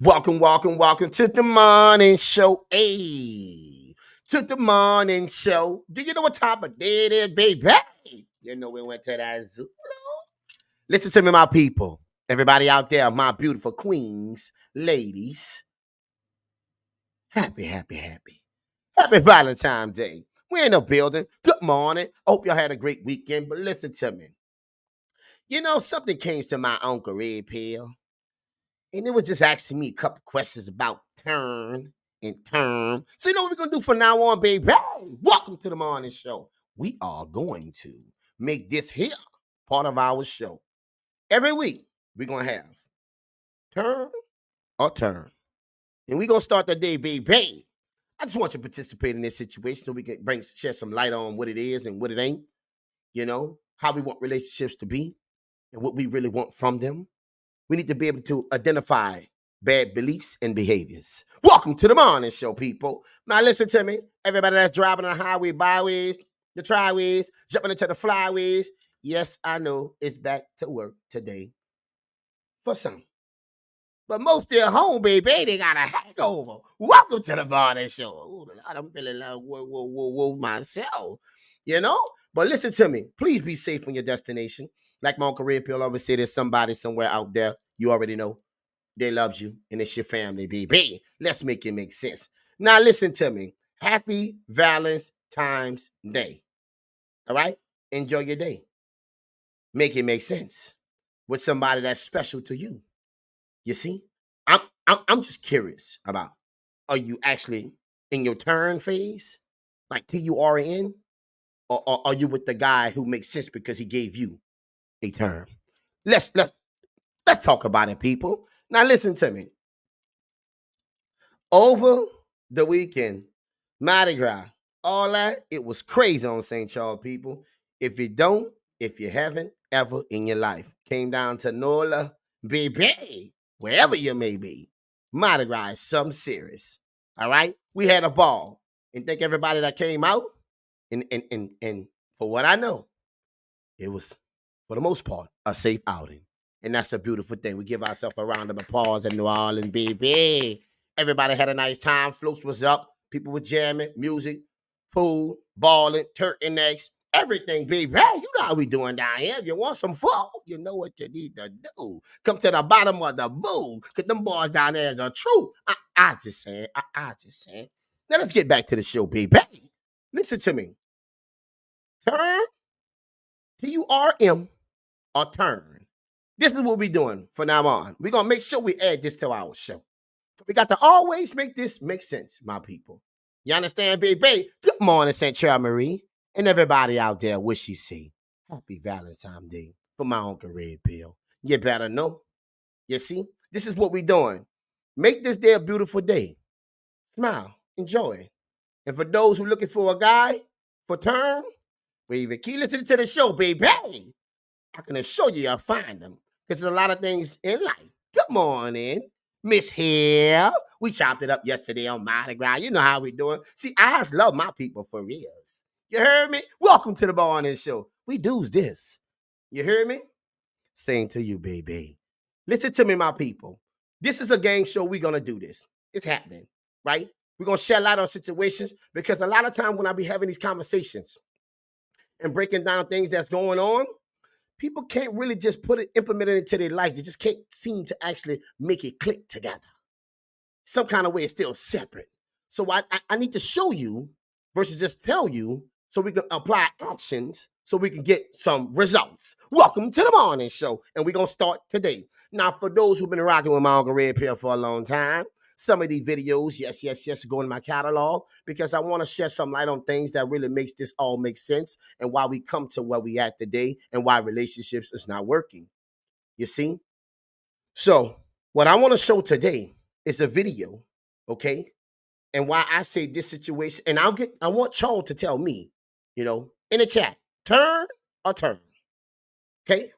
Welcome to the morning show. Hey, to the morning show. Do you know what time of day it is, baby? You know we went to that zoo. Listen to me, my people. Everybody out there, my beautiful queens, ladies. Happy Valentine's Day. We're in the building. Good morning. Hope y'all had a great weekend. But listen to me. You know, something came to my Uncle Red Pill. And it was just asking me a couple questions about turn and term. So you know what we're gonna do from now on, baby? Hey, welcome to the morning show. We are going to make this here part of our show. Every week, we're gonna have turn or turn. And we're gonna start the day, baby. I just want you to participate in this situation so we can shed some light on what it is and what it ain't. You know, how we want relationships to be and what we really want from them. We need to be able to identify bad beliefs and behaviors. Welcome to the morning show, people. Now listen to me. Everybody that's driving on the highway, byways, the triways, jumping into the flyways. Yes, I know it's back to work today for some. But most still home, baby. They got a hangover. Welcome to the morning show. Ooh, Lord, I'm feeling like whoa myself. You know? But listen to me. Please be safe on your destination. Like Myunclereddpill always say, there's somebody somewhere out there. You already know. They loves you, and it's your family, baby. Let's make it make sense. Now, listen to me. Happy Valentine's Day. All right? Enjoy your day. Make it make sense with somebody that's special to you. You see? I'm just curious about, are you actually in your turn phase? Like TURN? Or are you with the guy who makes sense because he gave you a term? Let's talk about it, people. Now listen to me. Over the weekend, Mardi Gras, all that, it was crazy on St. Charles, people. If you haven't ever in your life, came down to NOLA, baby, wherever you may be, Mardi Gras is something serious. All right? We had a ball. And thank everybody that came out. And for what I know, it was, for the most part, a safe outing. And that's a beautiful thing. We give ourselves a round of applause in New Orleans, baby. Everybody had a nice time. Floats was up. People were jamming, music, food, balling, turtlenecks, everything, baby. Hey, you know how we doing down here. If you want some food, you know what you need to do. Come to the bottom of the bowl. Because them boys down there is the truth. I just saying. I just saying. Now let's get back to the show, baby. Listen to me. Turn, TURM, or turn. This is what we're doing from now on. We're going to make sure we add this to our show. We got to always make this make sense, my people. You understand, baby? Good morning, St. Charles Marie, and everybody out there. What she say? Happy Valentine's Day for my Uncle Red Pill. You better know. You see? This is what we're doing. Make this day a beautiful day. Smile. Enjoy. And for those who looking for a guy for turn, baby, keep listening to the show, baby. I can assure you you'll find them. Because there's a lot of things in life. Good morning, Miss Hill. We chopped it up yesterday on Mardi Gras. You know how we doing. See, I just love my people for reals. You heard me? Welcome to the morning show. We do's this. You heard me? Same to you, baby. Listen to me, my people. This is a game show. We're going to do this. It's happening, right? We're going to shed light on situations because a lot of time when I be having these conversations and breaking down things that's going on, people can't really just implement it into their life. They just can't seem to actually make it click together. Some kind of way it's still separate. So I need to show you versus just tell you so we can apply actions so we can get some results. Welcome to the morning show. And we're going to start today. Now, for those who've been rocking with my Uncle Red Pill for a long time, some of these videos, yes, go in my catalog because I want to shed some light on things that really makes this all make sense and why we come to where we at today and why relationships is not working. You see? So what I want to show today is a video, okay? And why I say this situation, and I want Charles to tell me, in the chat, turn or turn, okay?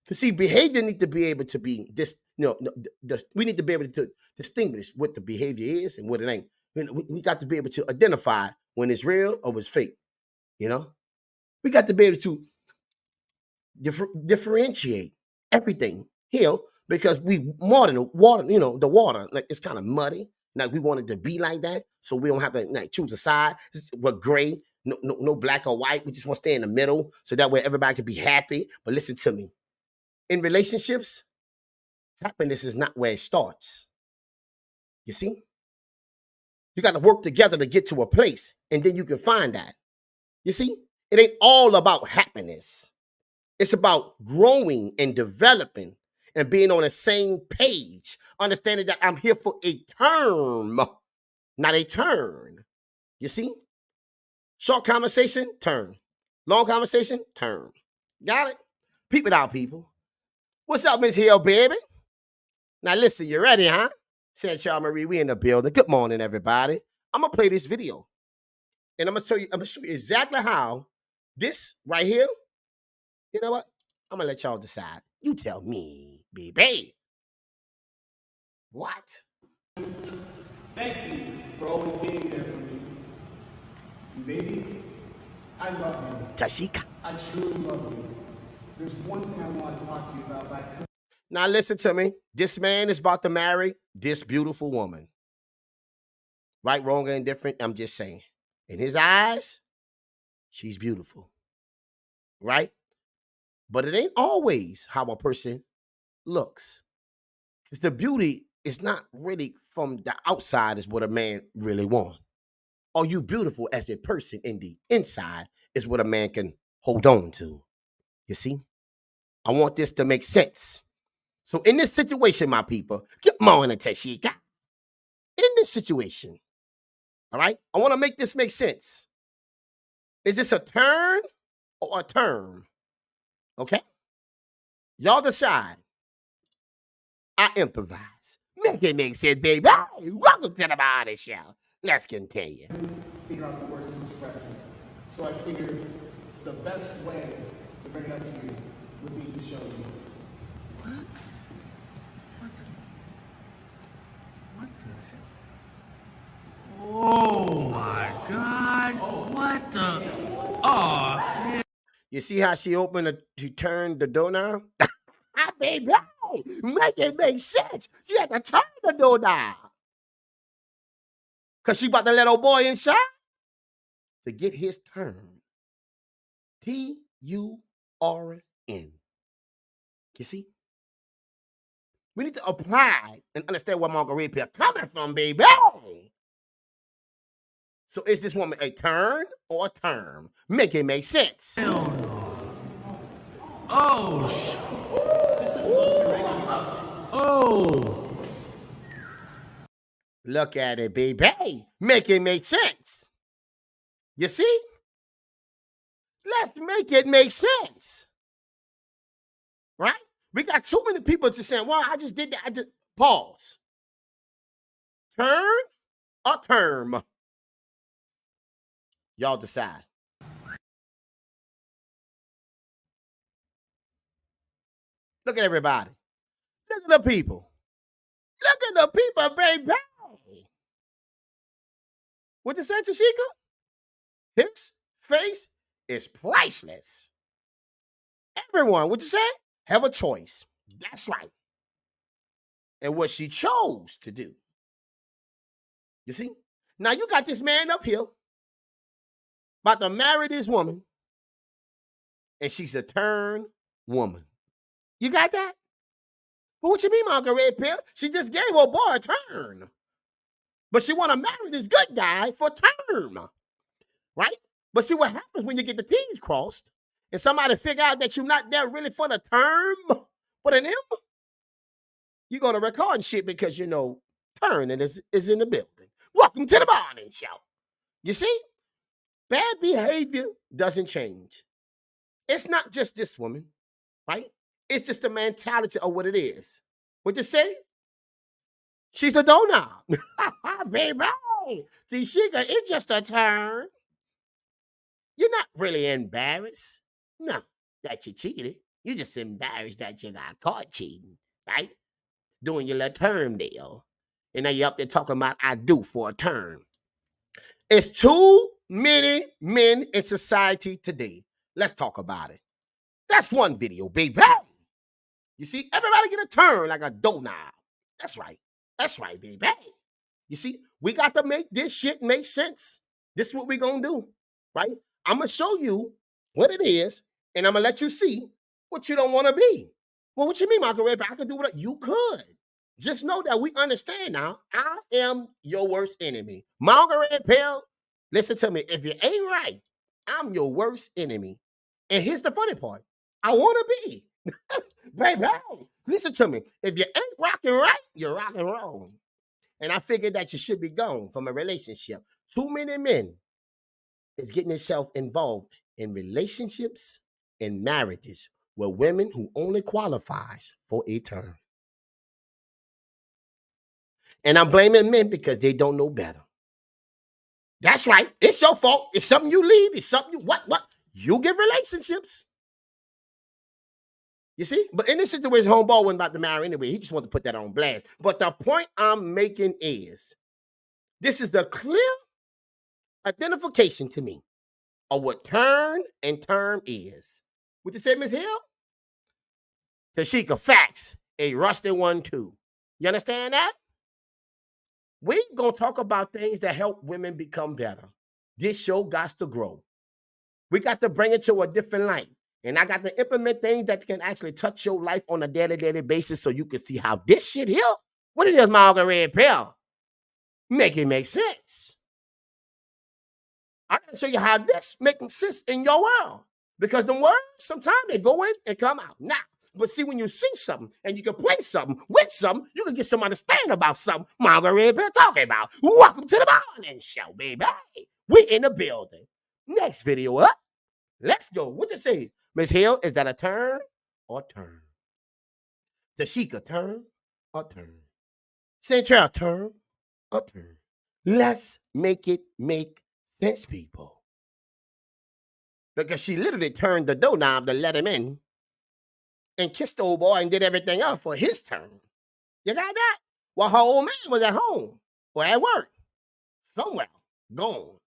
To see, behavior need to be able to be this, we need to be able to distinguish what the behavior is and what it ain't. We got to be able to identify when it's real or it's fake. We got to be able to differentiate everything here because we more than the water, the water, like it's kind of muddy. Like we wanted to be like that, so we don't have to like choose a side. We're gray, no black or white. We just want to stay in the middle, so that way everybody can be happy. But listen to me, in relationships, happiness is not where it starts. You see, you got to work together to get to a place, and then you can find that. You see, it ain't all about happiness. It's about growing and developing and being on the same page, understanding that I'm here for a term, not a turn. You see? Short conversation, turn. Long conversation, turn. Got it? Peep it out, people. What's up, Miss Hill, baby? Now listen, you ready, huh? Said Charles Marie, we in the building. Good morning, everybody. I'm gonna play this video. And I'm gonna show you exactly how this right here. You know what? I'm gonna let y'all decide. You tell me, baby. What? Thank you for always being there for me. Baby, I love you. Tashika. I truly love you. There's one thing I want to talk to you about, but now listen to me. This man is about to marry this beautiful woman. Right, wrong, or indifferent, I'm just saying. In his eyes, she's beautiful. Right? But it ain't always how a person looks. Because the beauty is not really from the outside is what a man really wants. Are you beautiful as a person in the inside is what a man can hold on to. You see? I want this to make sense. So in this situation, my people, good morning, Tashika. In this situation, all right, I want to make this make sense. Is this a turn or a term? Okay? Y'all decide. I improvise. Make it make sense, baby. Hey, welcome to the Body Show. Let's continue. Figure out the words to express it. So I figured the best way to bring it up to you would be to show you. What the hell? Oh my God! What the? Oh. You see how she turned the doorknob? Ah, baby, make it make sense. She had to turn the doorknob. Because she about to let old boy inside to get his turn. Turn. You see? We need to apply and understand where Myunclereddpill coming from, baby. So is this woman a turn or a term? Make it make sense. Hell no. Oh. Oh. Look at it, baby. Make it make sense. You see? Let's make it make sense. Right? We got too many people just saying, well, I just did that. I just pause. Turn or term? Y'all decide. Look at everybody. Look at the people. Look at the people, baby. What you say, Tashika? His face is priceless. Everyone, what you say? Have a choice. That's right. And what she chose to do. You see? Now you got this man up here about to marry this woman, and she's a turn woman. You got that? But what you mean, Myunclereddpill? She just gave her boy a turn. But she want to marry this good guy for term. Right? But see what happens when you get the T's crossed and somebody figure out that you're not there really for the term, but an M? You go to record shit because turn is in the building. Welcome to the morning show. You see? Bad behavior doesn't change. It's not just this woman, right? It's just the mentality of what it is. What you say? She's the doorknob. Baby. See, it's just a turn. You're not really embarrassed. No, that you cheated. You're just embarrassed that you got caught cheating, right? Doing your little term deal. And now you're up there talking about I do for a term. It's too many men in society today. Let's talk about it. That's one video, baby. You see, everybody get a turn like a doorknob. That's right. That's right, baby. You see, we got to make this shit make sense. This is what we're going to do, right? I'm going to show you what it is, and I'm going to let you see what you don't want to be. Well, what you mean, Myunclereddpill? I could do what you could. Just know that we understand now. I am your worst enemy. Myunclereddpill, listen to me. If you ain't right, I'm your worst enemy. And here's the funny part. I want to be. Baby, listen to me. If you ain't rocking right, you're rocking wrong. And I figured that you should be gone from a relationship. Too many men is getting themselves involved in relationships and marriages with women who only qualifies for a term. And I'm blaming men because they don't know better. That's right. It's your fault. It's something you leave. It's something you, what? You get relationships. You see? But in this situation, homeboy wasn't about to marry anyway. He just wanted to put that on blast. But the point I'm making is, this is the clear identification to me of what turn and term is. What you say, Miss Hill? Tashika, facts. A rusty one, too. You understand that? We're going to talk about things that help women become better. This show got to grow. We got to bring it to a different light. And I got to implement things that can actually touch your life on a daily basis so you can see how this shit here, what it is, Myunclereddpill, make it make sense. I can show you how this makes sense in your world. Because the words, sometimes they go in and come out. Now, but see, when you see something and you can play something with something, you can get some understanding about something Myunclereddpill talking about. Welcome to the morning show, baby. We're in the building. Next video up. Let's go. What you say? Miss Hill, is that a turn or turn? Tashika, turn or turn? Central, turn or turn? Let's make it make sense, people. Because she literally turned the doorknob to let him in and kissed the old boy and did everything else for his turn. You got that? Well, her old man was at home or at work. Somewhere. Gone.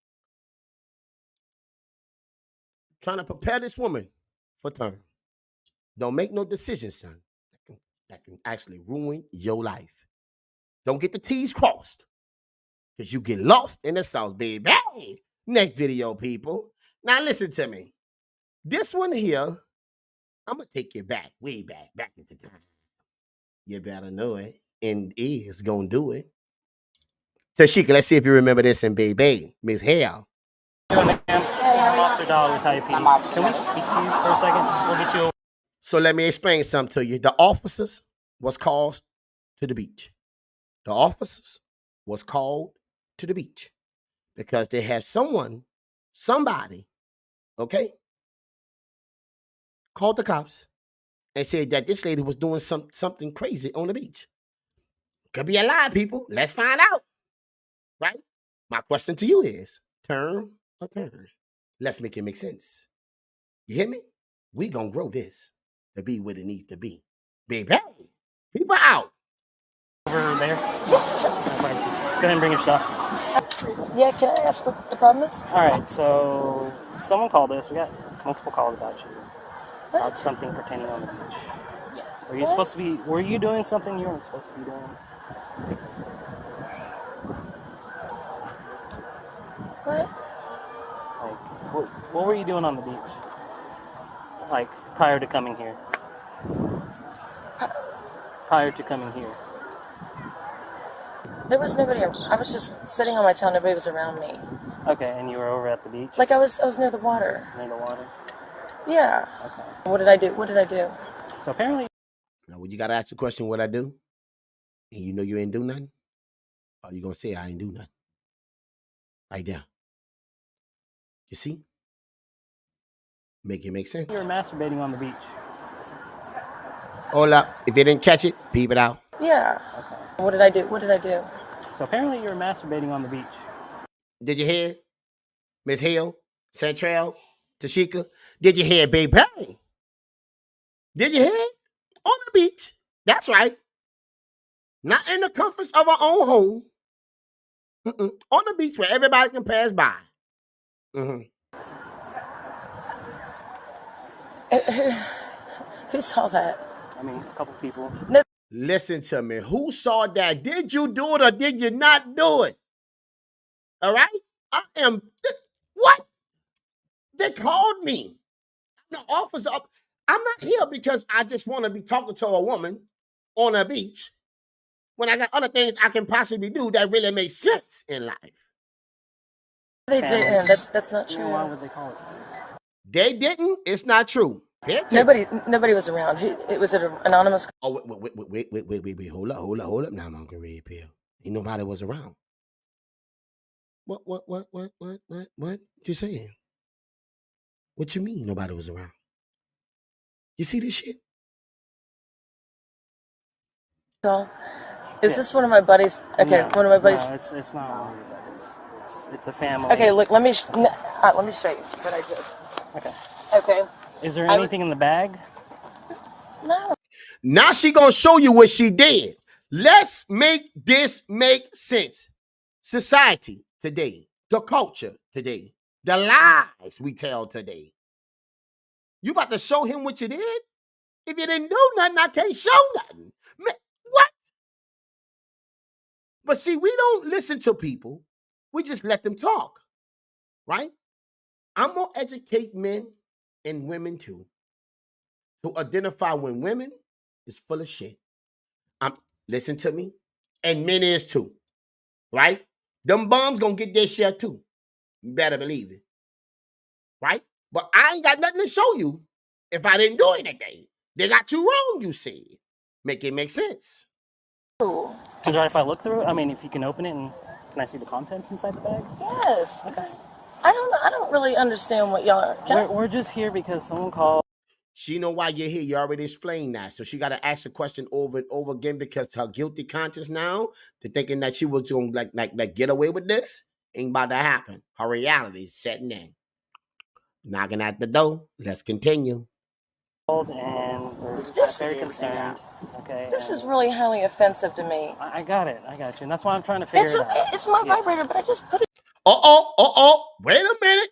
Trying to prepare this woman for turn. Don't make no decisions, son, that can actually ruin your life. Don't get the T's crossed, because you get lost in the sauce, baby. Next video, people. Now listen to me. This one here, I'm going to take you back, way back into time. You better know it, and is going to do it. Tashika, let's see if you remember this, and baby, Miss Hale. Officer Dollar with IEP. Can we speak to you for a second? We'll get you. So let me explain something to you. The officers was called to the beach. The officers was called to the beach because they had somebody, okay, called the cops and said that this lady was doing something crazy on the beach. Could be a lie, people. Let's find out. Right? My question to you is, turn or turn? Let's make it make sense. You hear me? We gonna grow this to be what it needs to be. Baby, people out. Over there. Go ahead and bring your stuff. Yeah, can I ask what the problem is? All right, so someone called us. We got multiple calls about you. About something pertaining on the beach. Yes. Were you supposed to be? Were you doing something you weren't supposed to be doing? What? Like, what were you doing on the beach? Like prior to coming here. Prior to coming here. There was nobody. I was just sitting on my tail. Nobody was around me. Okay, and you were over at the beach. Like I was near the water. Near the water. Yeah. Okay. What did I do? What did I do? So apparently. Now, when you gotta ask the question, what I do, and you know you ain't do nothing, or you gonna say I ain't do nothing? Right there. You see? Make it make sense. You were masturbating on the beach. Hold up. If you didn't catch it, peep it out. Yeah. Okay. What did I do? What did I do? So apparently you were masturbating on the beach. Did you hear? Miss Hill, Central, Tashika? Did you hear, baby? Did you hear? On the beach. That's right. Not in the comforts of our own home. On the beach where everybody can pass by. Who saw that? I mean, a couple people. Listen to me. Who saw that? Did you do it or did you not do it? All right? I am. What? They called me. The officer up. I'm not here because I just want to be talking to a woman on a beach when I got other things I can possibly do that really make sense in life. They didn't. That's not true. Why would they call us that? They didn't. It's not true. Pay attention. Nobody was around. It was an anonymous. Oh, wait. Hold up. Now, Myunclereddpill. Ain't nobody was around. What you saying? What you mean nobody was around? You see this shit? So, is this one of my buddies? Okay, one of my buddies. No, it's not one of your buddies. It's a family. Okay, look. Let me show you what I did. Okay. Okay. Is there anything in the bag? No. Now she gonna show you what she did. Let's make this make sense. Society today, the culture today, the lies we tell today. You about to show him what you did? If you didn't do nothing, I can't show nothing. What? But see, we don't listen to people. We just let them talk, right? I'm gonna educate men and women too to identify when women is full of shit. Listen to me, and men is too, right? Them bums gonna get their share too. You better believe it, right? But I ain't got nothing to show you if I didn't do anything. They got you wrong, you said. Make it make sense. Is it right if I look through it? I mean, if you can open it and can I see the contents inside the bag? Yes. Okay. I don't really understand what y'all are. We're just here because someone called. She know why you're here. You already explained that. So she got to ask the question over and over again because her guilty conscience now, to thinking that she was going to like get away with this, ain't about to happen. Her reality is setting in. Knocking at the door. Let's continue. And we're very concerned. Okay. This is really highly offensive to me. I got it. I got you. And that's why I'm trying to figure it out. It's my vibrator, but I just put it. Wait a minute.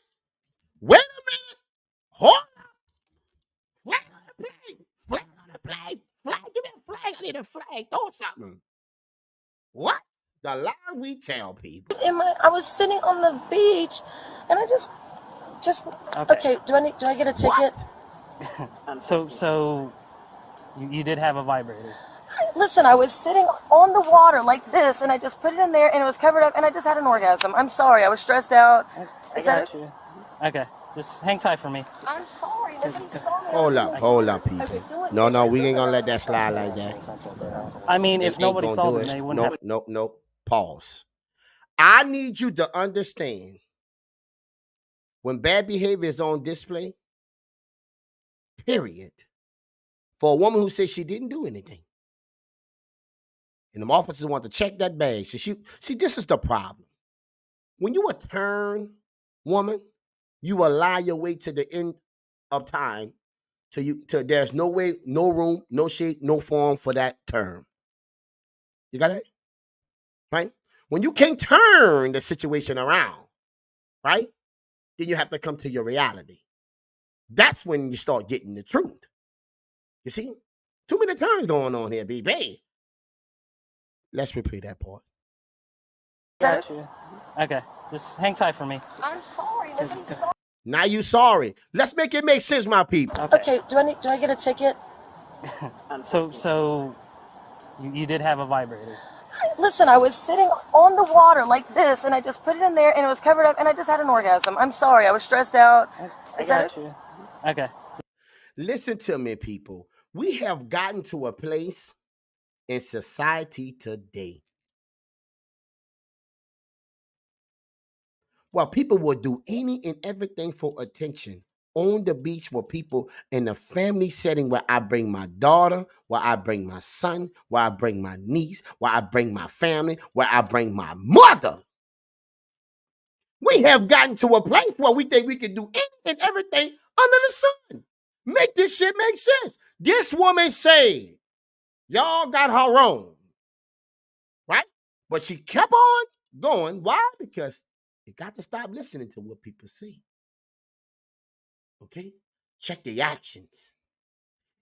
Hold up. Flag on the plane. Flag. Give me a flag. I need a flag. Throw something. What? The lie we tell people. I was sitting on the beach, and I just. Okay. Do I get a ticket? So you did have a vibrator. Listen, I was sitting on the water like this, and I just put it in there, and it was covered up, and I just had an orgasm. I'm sorry. I was stressed out. I got you. Okay. Just hang tight for me. I'm sorry. Nobody saw me. Hold up, people. Okay, so No, we ain't gonna let that slide like that. I mean, if Ain't nobody gonna saw do them, it. they wouldn't have. Nope. Pause. I need you to understand when bad behavior is on display, period, for a woman who says she didn't do anything. And the officers want to check that bag. See, this is the problem. When you a turn woman, you will lie your way to the end of time to there's no way, no room, no shape, no form for that term. You got it? Right? When you can't turn the situation around, right? Then you have to come to your reality. That's when you start getting the truth. You see? Too many turns going on here, baby. Let's repeat that part. Got you. Okay. Just hang tight for me. I'm sorry. Nobody saw. Now you sorry. Let's make it make sense, my people. Okay. Do I get a ticket? So you did have a vibrator. Listen, I was sitting on the water like this, and I just put it in there, and it was covered up, and I just had an orgasm. I'm sorry. I was stressed out. I got you. Okay. Listen to me, people. We have gotten to a place in society today where people will do any and everything for attention. On the beach where people in a family setting where I bring my daughter, where I bring my son, where I bring my niece, where I bring my family, where I bring my mother. We have gotten to a place where we think we can do any and everything under the sun. Make this shit make sense. This woman said, y'all got her wrong, right? But she kept on going. Why? Because you got to stop listening to what people say. Okay? Check the actions.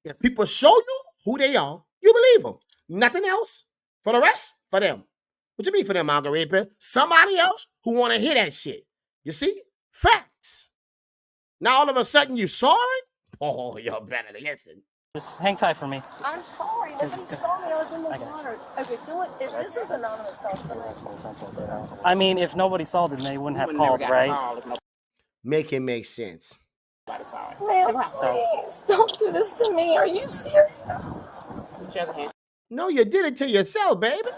If people show you, who they are, you believe them. Nothing else. For the rest, for them. What you mean for them, Myunclereddpill? Somebody else who want to hear that shit. You see? Facts. Now all of a sudden you sorry? Oh, you're better to listen. Just hang tight for me. I'm sorry. Nobody saw me. I was in the water. Okay, so what? If this is anonymous call, I mean, if nobody saw, then they wouldn't have called, right? Make it make sense. man, please don't do this to me. Are you serious? No, you did it to yourself, baby.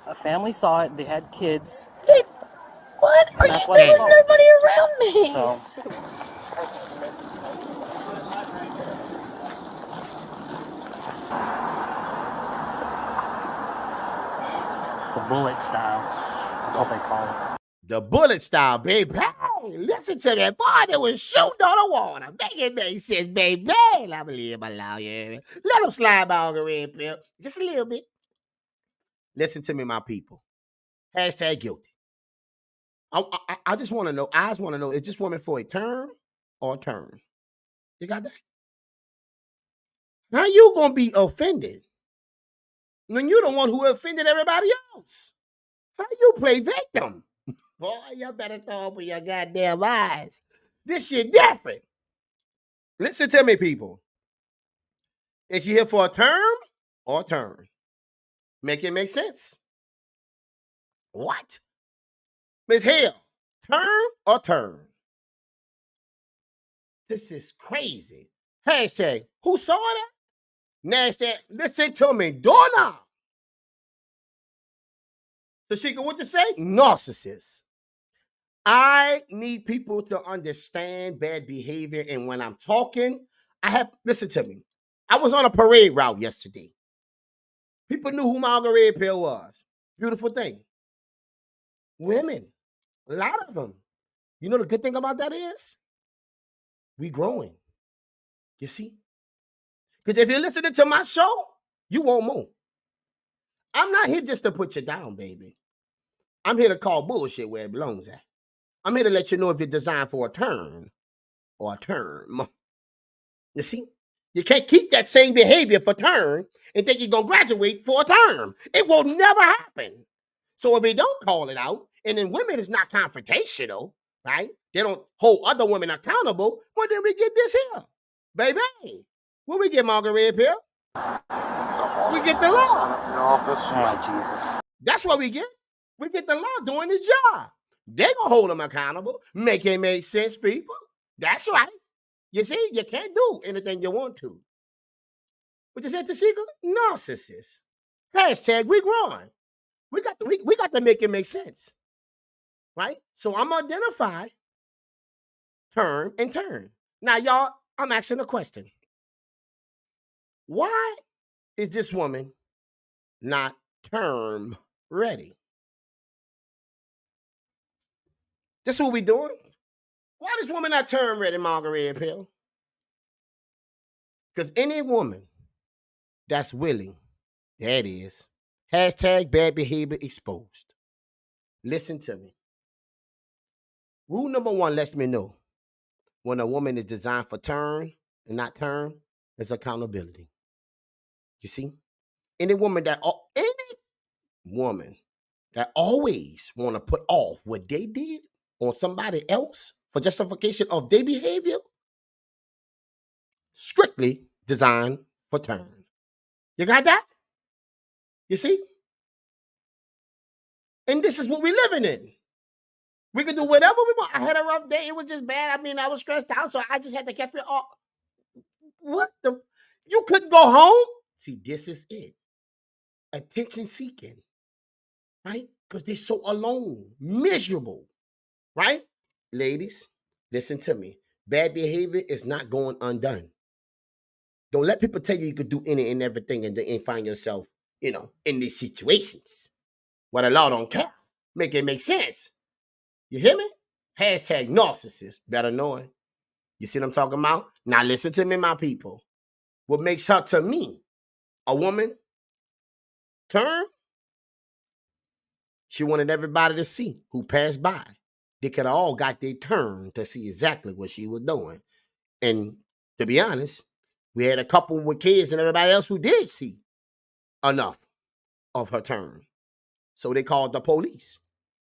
A family saw it. They had kids. They, what? Are you? That's why There they was called. nobody around me. So it's a bullet style. That's what they call it. The bullet style, baby. Hey, listen to me, boy. They was shooting on the water. Make it make sense, baby. I believe my lawyer. Let them slide Myunclereddpill. Just a little bit. Listen to me, my people. Hashtag guilty. I just want to know. I just want to know, is this woman for a term or a turn? You got that? How you gonna be offended when you the one who offended everybody else? How you play victim? Boy, you better throw open your goddamn eyes. This shit different. Listen to me, people. Is she here for a term or a turn? Make it make sense. What? Miss Hill, term or turn? This is crazy. Hashtag, who saw that? Nasty, listen to me, doorknob. Tashika, what you say? Narcissist. I need people to understand bad behavior. And when I'm talking, listen to me. I was on a parade route yesterday. People knew who Myunclereddpill was. Beautiful thing. Women, a lot of them. You know the good thing about that is? We growing. You see? Because if you're listening to my show, you won't move. I'm not here just to put you down, baby. I'm here to call bullshit where it belongs at. I'm here to let you know if you're designed for a turn or a term. You see? You can't keep that same behavior for turn and think you're going to graduate for a term. It will never happen. So if we don't call it out, and then women is not confrontational, right? They don't hold other women accountable, well, then we get this here. Baby, what we get, Myunclereddpill? We get the law. Oh, Jesus. That's what we get. We get the law doing the job. They gonna hold them accountable. Make it make sense, people. That's right. You see, you can't do anything you want to. What you said, Tashika? Narcissist. Hashtag we growing. We got to make it make sense. Right? So I'm gonna identify term and turn. Now, y'all, I'm asking a question. Why is this woman not term ready? This is what we doing. Why this woman not term ready, Myunclereddpill? Because any woman that's willing, there it is. Hashtag bad behavior exposed. Listen to me. Rule number 1 lets me know when a woman is designed for turn and not term is accountability. You see? Any woman that always want to put off what they did on somebody else for justification of their behavior, strictly designed for turn. You got that? You see? And this is what we're living in. We can do whatever we want. I had a rough day. It was just bad. I mean, I was stressed out, so I just had to catch me off. What the? You couldn't go home? See, this is it. Attention seeking, right? Because they're so alone, miserable, right? Ladies, listen to me. Bad behavior is not going undone. Don't let people tell you could do any and everything and then find yourself, in these situations where the law don't care. Make it make sense. You hear me? Hashtag narcissist. Better knowing. You see what I'm talking about? Now listen to me, my people. What makes her to me a woman turn? She wanted everybody to see who passed by. They could have all got their turn to see exactly what she was doing. And to be honest, We had a couple with kids and everybody else who did see enough of her turn. So they called the police.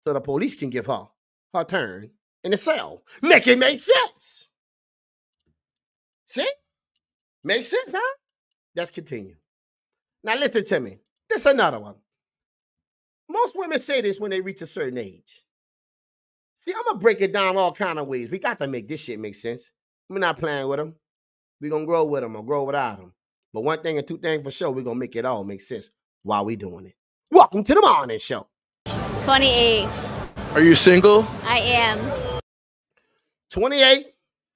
So the police can give her her turn in the cell. Make it make sense. See? Make sense, huh? Let's continue. Now listen to me. This is another one. Most women say this when they reach a certain age. See, I'm gonna break it down all kind of ways. We got to make this shit make sense. We're not playing with them. We're gonna grow with them or grow without them. But one thing and two things for sure, we're gonna make it all make sense while we doing it. Welcome to the morning show. 28. Are you single? I am. 28,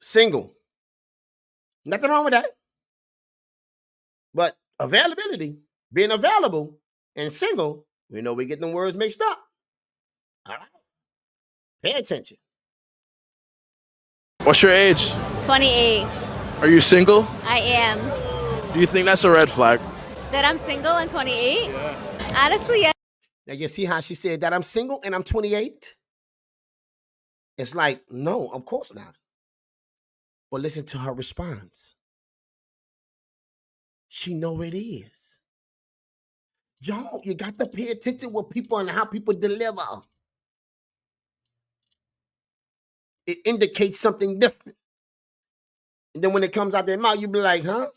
single. Nothing wrong with that. But availability, being available and single, we know we get them words mixed up. All right. Pay attention. What's your age? 28. Are you single? I am. Do you think that's a red flag? That I'm single and 28? Yeah. Honestly, yes. Now you see how she said that I'm single and I'm 28? It's like, no, of course not. But listen to her response. She know it is. Y'all, you got to pay attention with people and how people deliver. It indicates something different. And then when it comes out their mouth, you be like, huh?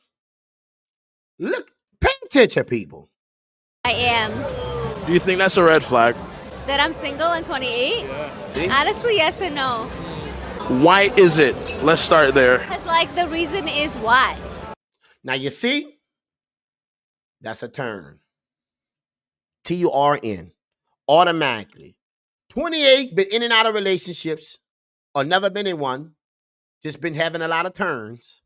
Look, pay attention, people. I am. Do you think that's a red flag? That I'm single and 28? Yeah. See? Honestly, yes and no. Why is it? Let's start there. Because, like, the reason is why. Now, you see? That's a turn. TURN. Automatically. 28, been in and out of relationships, or never been in one, just been having a lot of turns,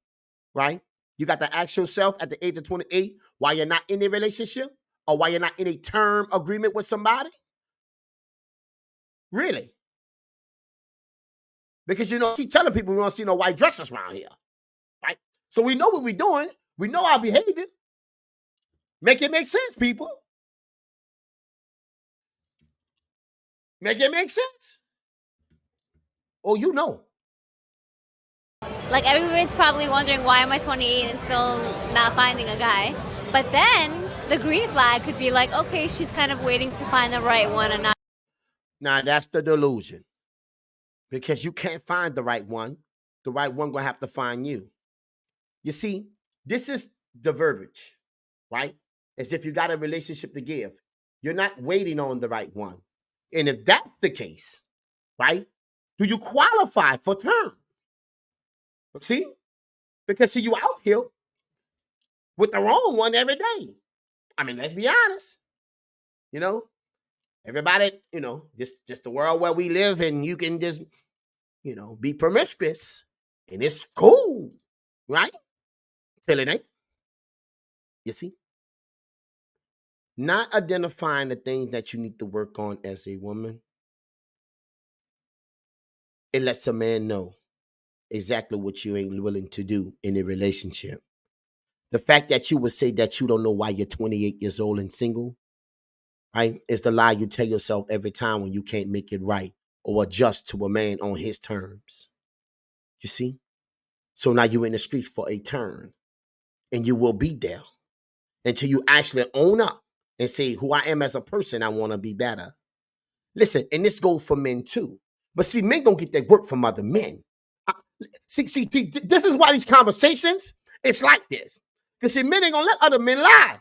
right? You got to ask yourself at the age of 28 why you're not in a relationship or why you're not in a term agreement with somebody. Really? Because, you know, keep telling people we don't see no white dresses around here, right? So we know what we're doing. We know our behavior. Make it make sense, people. Make it make sense. Oh, you know. Like, everyone's probably wondering, why am I 28 and still not finding a guy? But then the green flag could be like, okay, she's kind of waiting to find the right one and not. Now, that's the delusion. Because you can't find the right one. The right one gonna have to find you. You see, this is the verbiage, right? As if you got a relationship to give. You're not waiting on the right one. And if that's the case, right, do you qualify for term? See? Because see, you out here with the wrong one every day. I mean, let's be honest. You know, everybody, you know, just the world where we live and you can just, you know, be promiscuous and it's cool, right? Till it ain't. You see? Not identifying the things that you need to work on as a woman, it lets a man know exactly what you ain't willing to do in a relationship. The fact that you would say that you don't know why you're 28 years old and single, right, is the lie you tell yourself every time when you can't make it right or adjust to a man on his terms. You see? So now you're in the streets for a turn, and you will be there until you actually own up and say, who I am as a person, I want to be better. Listen, and this goes for men too. But see, men don't get that work from other men. See, this is why these conversations, it's like this. Because see, men ain't going to let other men lie.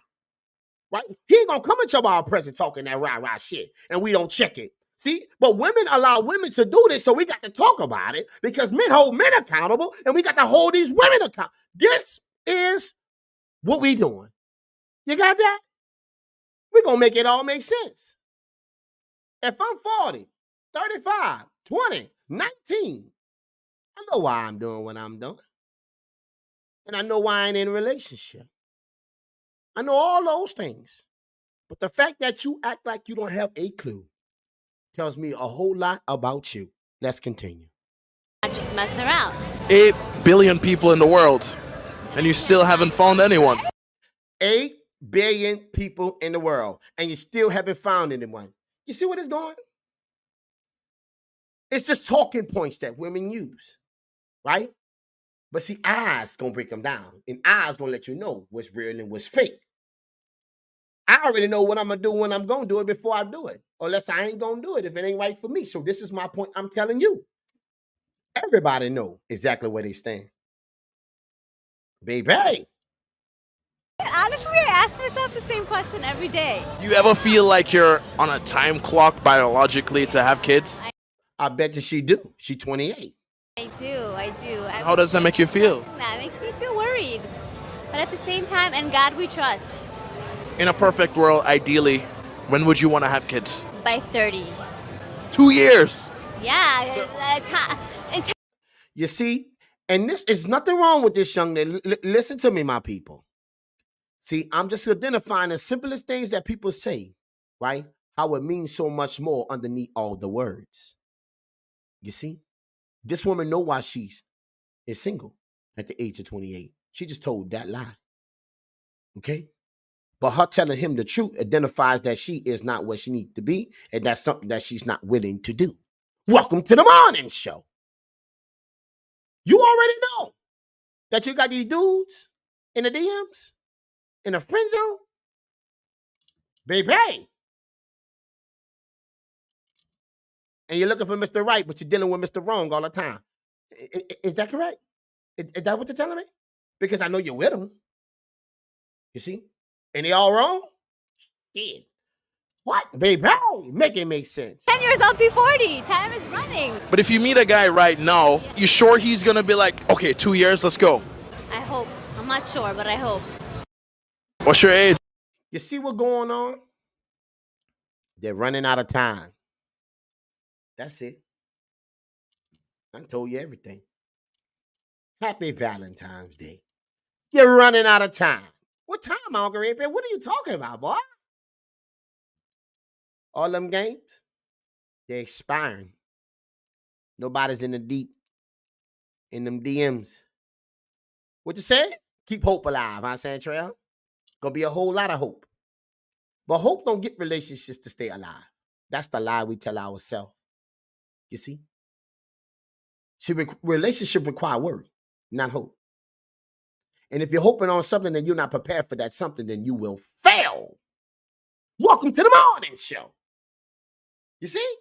Right? He ain't going to come into our presence talking that rah-rah shit, and we don't check it. See? But women allow women to do this, so we got to talk about it because men hold men accountable, and we got to hold these women accountable. This is what we doing. You got that? We're going to make it all make sense. If I'm 40, 35, 20, 19, I know why I'm doing what I'm doing. And I know why I ain't in a relationship. I know all those things. But the fact that you act like you don't have a clue tells me a whole lot about you. Let's continue. Not just mess around. 8 billion people in the world, and you still haven't found anyone. 8 billion people in the world, and you still haven't found anyone. You see what it's going? It's just talking points that women use, right? But see, eyes gonna break them down, and eyes gonna let you know what's real and what's fake. I already know what I'm gonna do when I'm gonna do it before I do it, unless I ain't gonna do it if it ain't right for me. So this is my point. I'm telling you, everybody know exactly where they stand, baby. Honestly, I ask myself the same question every day. You ever feel like you're on a time clock biologically to have kids? I bet you she do. She 28. I do. How does that make you feel? That makes me feel worried. But at the same time, in God we trust. In a perfect world, ideally, when would you want to have kids? By 30. 2 years. Yeah. You see, and this is nothing wrong with this young lady. Listen to me, my people. See, I'm just identifying the simplest things that people say, right? How it means so much more underneath all the words. You see, this woman know why she's is single at the age of 28. She just told that lie. Okay? But her telling him the truth identifies that she is not what she needs to be, and that's something that she's not willing to do. Welcome to the morning show. You already know that you got these dudes in the DMs, in the friend zone. Baby. And you're looking for Mr. Right, but you're dealing with Mr. Wrong all the time. Is that correct? Is that what you're telling me? Because I know you're with them. You see? And they all wrong? Yeah. What? Baby, make it make sense. 10 years, I'll be 40. Time is running. But if you meet a guy right now, you sure he's gonna be like, okay, 2 years, let's go? I hope. I'm not sure, but I hope. What's your age? You see what's going on? They're running out of time. That's it. I told you everything. Happy Valentine's Day. You're running out of time. What time, Myunclereddpill? What are you talking about, boy? All them games, they're expiring. Nobody's in the deep, in them DMs. What you say? Keep hope alive, huh, Santrell? Gonna be a whole lot of hope. But hope don't get relationships to stay alive. That's the lie we tell ourselves. You see? See, relationship require work, not hope. And if you're hoping on something and you're not prepared for that something, then you will fail. Welcome to the morning show. You see?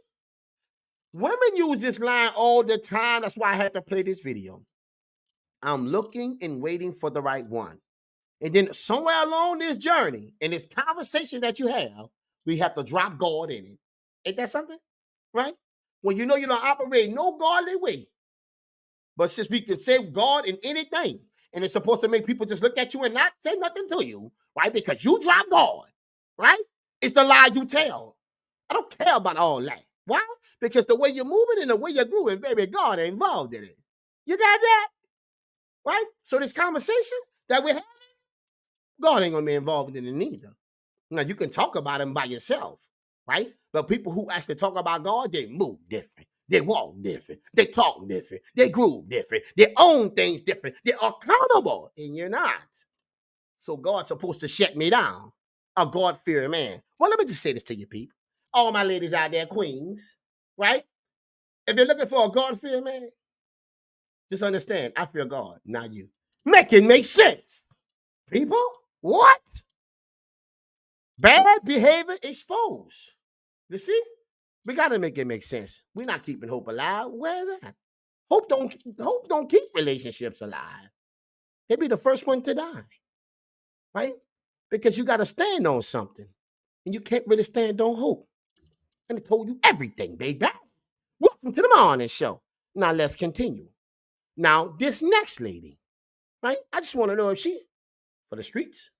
Women use this line all the time. That's why I had to play this video. I'm looking and waiting for the right one. And then somewhere along this journey, in this conversation that you have, we have to drop God in it. Ain't that something? Right? When you know you don't operate no godly way. But since we can say God in anything, and it's supposed to make people just look at you and not say nothing to you, right? Because you drop God, right? It's the lie you tell. I don't care about all that. Why? Because the way you're moving and the way you're grooving, baby, God ain't involved in it. You got that? Right? So this conversation that we're having, God ain't gonna be involved in it neither. Now, you can talk about him by yourself, right? But people who actually talk about God, they move different. They walk different. They talk different. They groove different. They own things different. They're accountable, and you're not. So God's supposed to shut me down. A God-fearing man. Well, let me just say this to you, people. All my ladies out there, queens, right? If you're looking for a God-fearing man, just understand, I fear God, not you. Make it make sense. People, what? Bad behavior exposed. You see? We got to make it make sense. We're not keeping hope alive. Where's that? Hope don't keep relationships alive. They be the first one to die, right? Because you got to stand on something, and you can't really stand on hope. And I told you everything, baby. Welcome to the morning show. Now let's continue. Now this next lady, right? I just want to know if she for the streets,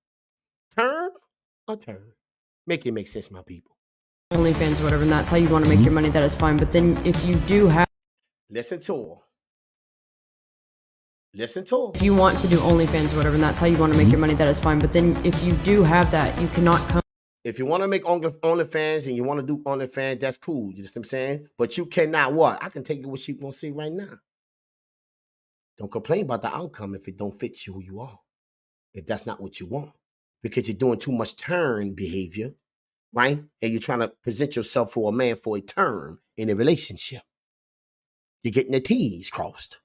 turn or turn. Make it make sense, my people. OnlyFans or whatever, and that's how you want to make your money, that is fine. But then if you do have, Listen to her. Listen to her. if you want to do OnlyFans or whatever, and that's how you want to make your money, that is fine. But then if you do have that, you cannot come. If you want to make OnlyFans and you want to do OnlyFans, that's cool. You know what I'm saying? But you cannot what? I can tell you what she's going to say right now. Don't complain about the outcome if it don't fit you who you are. If that's not what you want. Because you're doing too much turn behavior, right? And you're trying to present yourself for a man for a term in a relationship. You're getting the T's crossed.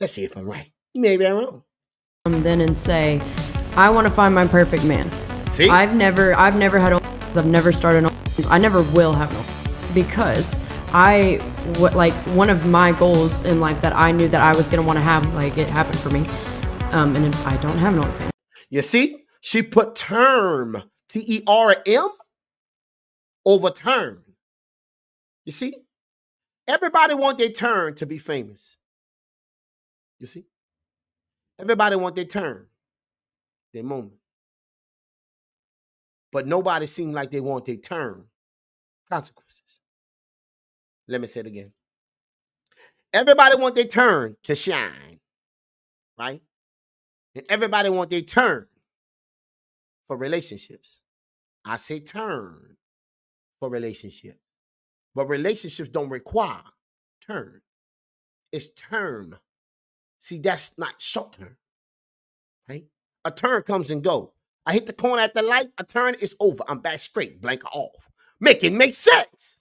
Let's see if I'm right. Maybe I'm wrong. Then and say, I want to find my perfect man. See? I've never had OnlyFans. I've never started OnlyFans. I never will have OnlyFans because like one of my goals in life that I knew that I was gonna want to have, like it happened for me, and I don't have an OnlyFans. You see, she put term, T-E-R-M, over turn. You see, everybody want their turn to be famous. You see, everybody want their turn, their moment. But nobody seems like they want their turn, consequences. Let me say it again. Everybody want their turn to shine, right? And everybody want their turn for relationships. I say turn for relationship. But relationships don't require turn. It's term. See, that's not short term, right? A turn comes and go. I hit the corner at the light, a turn is over. I'm back straight, blank off. Make it make sense.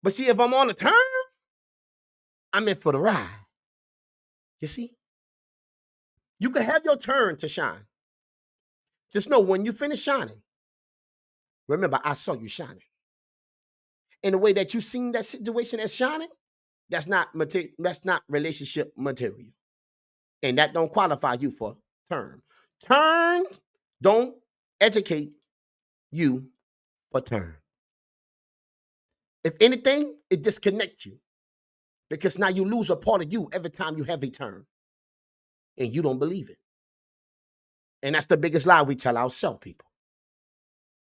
But see, if I'm on a turn, I'm in for the ride. You see? You can have your turn to shine. Just know when you finish shining, remember, I saw you shining. In the way that you seen that situation as shining, that's not relationship material. And that don't qualify you for turn. Turn don't educate you for turn. If anything, it disconnects you. Because now you lose a part of you every time you have a turn. And you don't believe it. And that's the biggest lie we tell ourselves, people.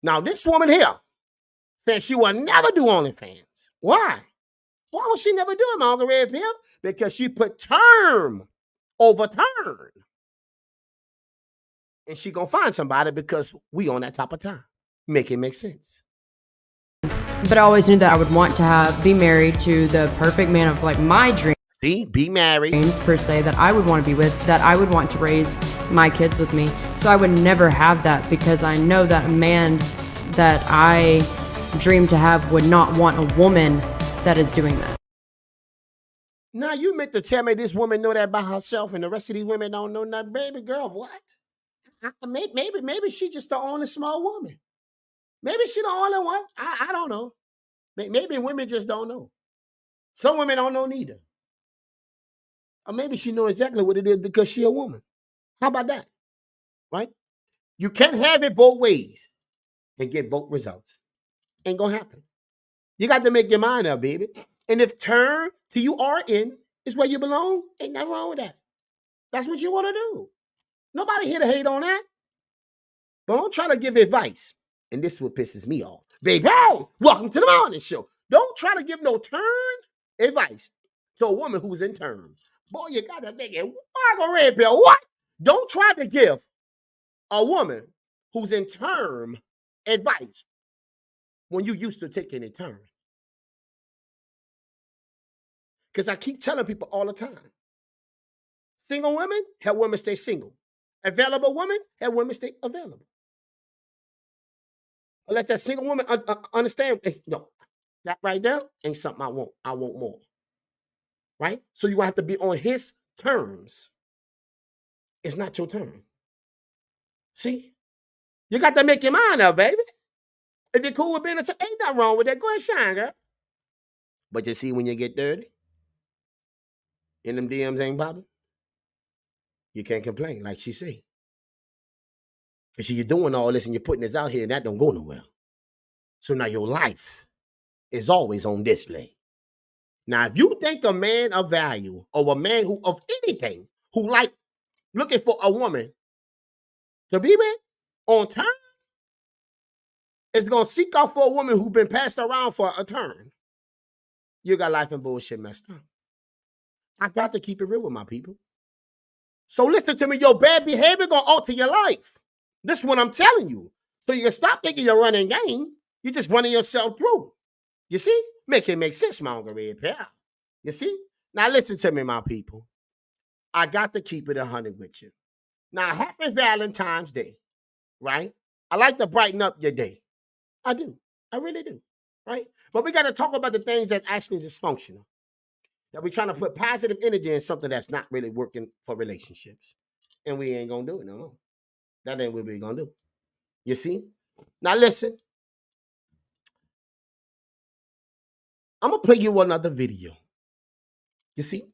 Now, this woman here said she will never do OnlyFans. Why? Why would she never do it, Myunclereddpill? Because she put term over turn. And she gonna find somebody because we on that type of time. Make it make sense. But I always knew that I would want to be married to the perfect man of like my dreams. See, be married. Per se, that I would want to be with, that I would want to raise my kids with me. So I would never have that because I know that a man that I dream to have would not want a woman that is doing that. Now you meant to tell me this woman know that by herself and the rest of these women don't know nothing. Baby girl, what? Maybe she just the only small woman. Maybe she the only one. I don't know. Maybe women just don't know. Some women don't know neither. Or maybe she know exactly what it is because she a woman. How about that? Right? You can't have it both ways and get both results. Ain't gonna happen. You got to make your mind up, baby. And if turn T-U-R-N is where you belong, ain't nothing wrong with that. That's what you want to do. Nobody here to hate on that. But don't try to give advice. And this is what pisses me off. Baby, hey, welcome to the morning show. Don't try to give no turn advice to a woman who's in term. Boy, you got to make it. Myunclereddpill, what? Don't try to give a woman who's in term advice when you used to taking a turn. Because I keep telling people all the time, single women help women stay single. Available women help women stay available. Let that single woman understand, no, that right there ain't something I want. I want more. Right? So you're going to have to be on his terms. It's not your turn. See? You got to make your mind up, baby. If you're cool with being a turn, ain't nothing wrong with that. Go ahead, shine, girl. But you see, when you get dirty, and them DMs ain't popping, you can't complain, like she say. Because you're doing all this and you're putting this out here, and that don't go nowhere. So now your life is always on display. Now, if you think a man of value or a man who of anything who like looking for a woman to be with on turn is going to seek out for a woman who's been passed around for a turn, you got life and bullshit messed up. I got to keep it real with my people. So listen to me, your bad behavior going to alter your life. This is what I'm telling you. So you can stop thinking you're running game. You're just running yourself through. You see? Make it make sense, Myunclereddpill. You see? Now listen to me, my people. I got to keep it 100 with you. Now, happy Valentine's Day, right? I like to brighten up your day. I do. I really do, right? But we got to talk about the things that actually dysfunctional. that we're trying to put positive energy in something that's not really working for relationships. And we ain't gonna do it no more. That ain't what we're gonna do. You see? Now listen. I'm gonna play you another video. You see?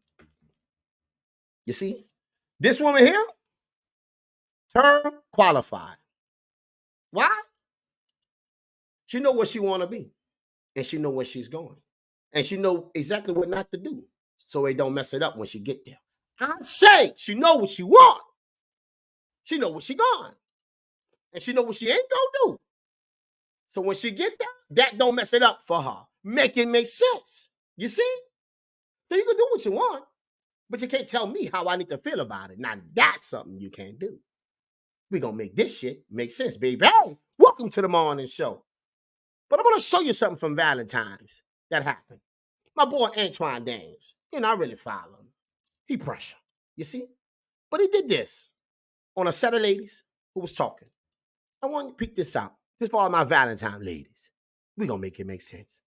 You see? This woman here, term qualified. Why? She know what she want to be, and she know where she's going, and she know exactly what not to do, so it don't mess it up when she get there. I say she know what she want, she know what she going, and she know what she ain't gonna do. So when she get there, that don't mess it up for her. Make it make sense. You see? So you can do what you want, but you can't tell me how I need to feel about it. Now that's something you can't do. We gonna make this shit make sense, baby. Hey, welcome to the morning show. But I'm gonna show you something from Valentine's that happened. My boy Antoine Daniels, I really follow him. He pressure, you see? But he did this on a set of ladies who was talking. I want you to peek this out. This for all my Valentine ladies. We gonna make it make sense.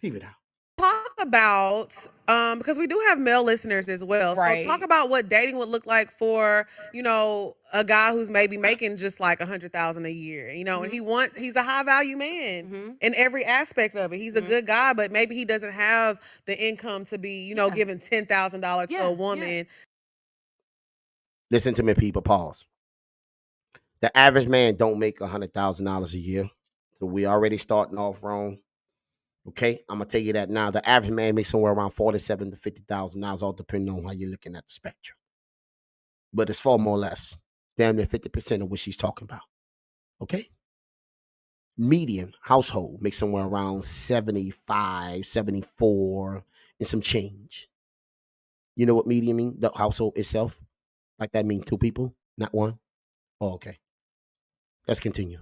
Peep it out. Talk about because we do have male listeners as well. Right. So talk about what dating would look like for a guy who's maybe making just like $100,000 a year. And he's a high value man in every aspect of it. He's a good guy, but maybe he doesn't have the income to be giving $10,000 to a woman. Listen to me, people. Pause. The average man don't make $100,000 a year, so we already starting off wrong. Okay, I'm gonna tell you that now. The average man makes somewhere around $47,000 to $50,000, all depending on how you're looking at the spectrum. But it's far more or less, damn near 50% of what she's talking about. Okay, median household makes somewhere around 75, 74, and some change. You know what median mean? The household itself, like that mean two people, not one. Oh, okay. Let's continue.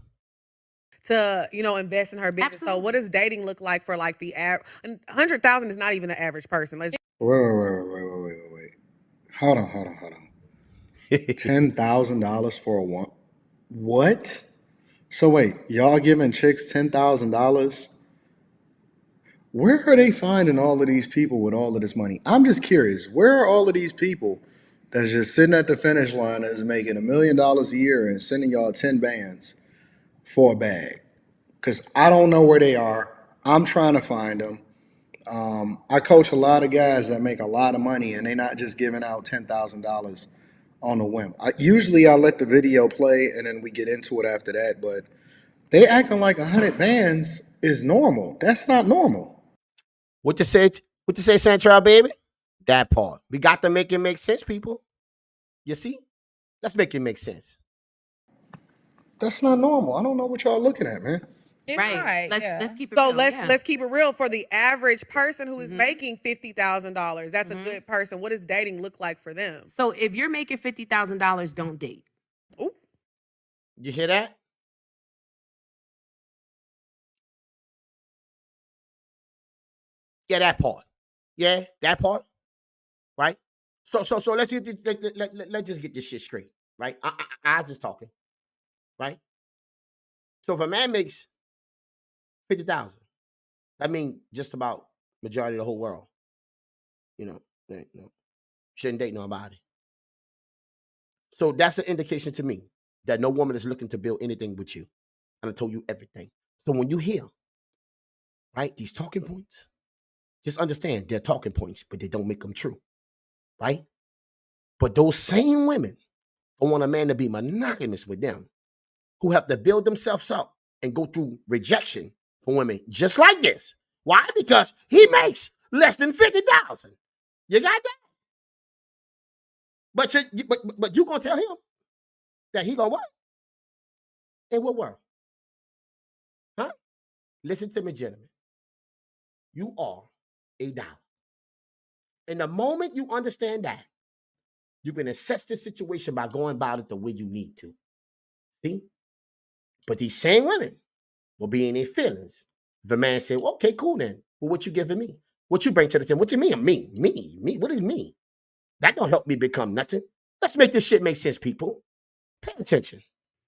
To invest in her business. Absolutely. So what does dating look like for like the average? 100,000 is not even the average person. Wait. Hold on. $10,000 for a one. What? So wait, y'all giving chicks $10,000? Where are they finding all of these people with all of this money? I'm just curious. Where are all of these people that's just sitting at the finish line that's making $1 million a year and sending y'all 10 bands for a bag? Because I don't know where they are. I'm trying to find them. I coach a lot of guys that make a lot of money, and they're not just giving out $10,000 on a whim. Usually I let the video play, and then we get into it after that, but they acting like 100 bands is normal. That's not normal. What you say, Central, baby? That part. We got to make it make sense, people. You see? Let's make it make sense. That's not normal. I don't know what y'all looking at, man. Right. Let's keep it So real. let's keep it real for the average person who is making $50,000. That's a good person. What does dating look like for them? So if you're making $50,000, don't date. Ooh. You hear that? Yeah, that part. Yeah, that part. Right? So let's let's just get this shit straight. Right? I just talking. Right? So if a man makes 50,000, that means just about majority of the whole world, shouldn't date nobody. So that's an indication to me that no woman is looking to build anything with you. And I told you everything. So when you hear, right, these talking points, just understand they're talking points, but they don't make them true, right? But those same women don't want a man to be monogamous with them, who have to build themselves up and go through rejection for women just like this. Why? Because he makes less than 50,000. You got that? But you gonna tell him that he gonna what? In what world? Huh? Listen to me, gentlemen. You are $1. And the moment you understand that, you can assess the situation by going about it the way you need to. See? But these same women will be in their feelings. The man said, well, okay, cool then. Well, what you giving me? What you bring to the table? What you mean? Me? What is me? That don't help me become nothing. Let's make this shit make sense, people. Pay attention.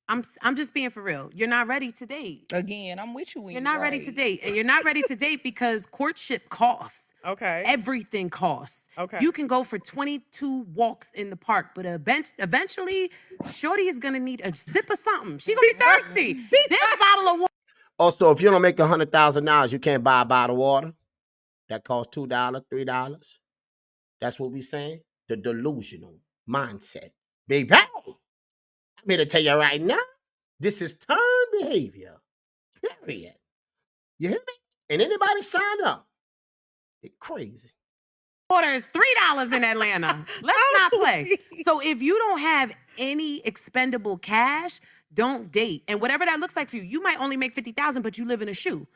I'm just being for real. You're not ready to date. Again, I'm with you. When You're not ready to date, and you're not ready to date because courtship costs. Okay. Everything costs. Okay. You can go for 22 walks in the park, but eventually, Shorty is gonna need a sip of something. She gonna be thirsty. This bottle of water. Also, if you don't make $100,000, you can't buy a bottle of water. That costs $2, $3. That's what we saying. The delusional mindset. Baby, I'm here to tell you right now, this is turned behavior. Period. You hear me? And anybody sign up. It's crazy. Water is $3 in Atlanta. Let's not play. So if you don't have any expendable cash, don't date. And whatever that looks like for you, you might only make $50,000, but you live in a shoe.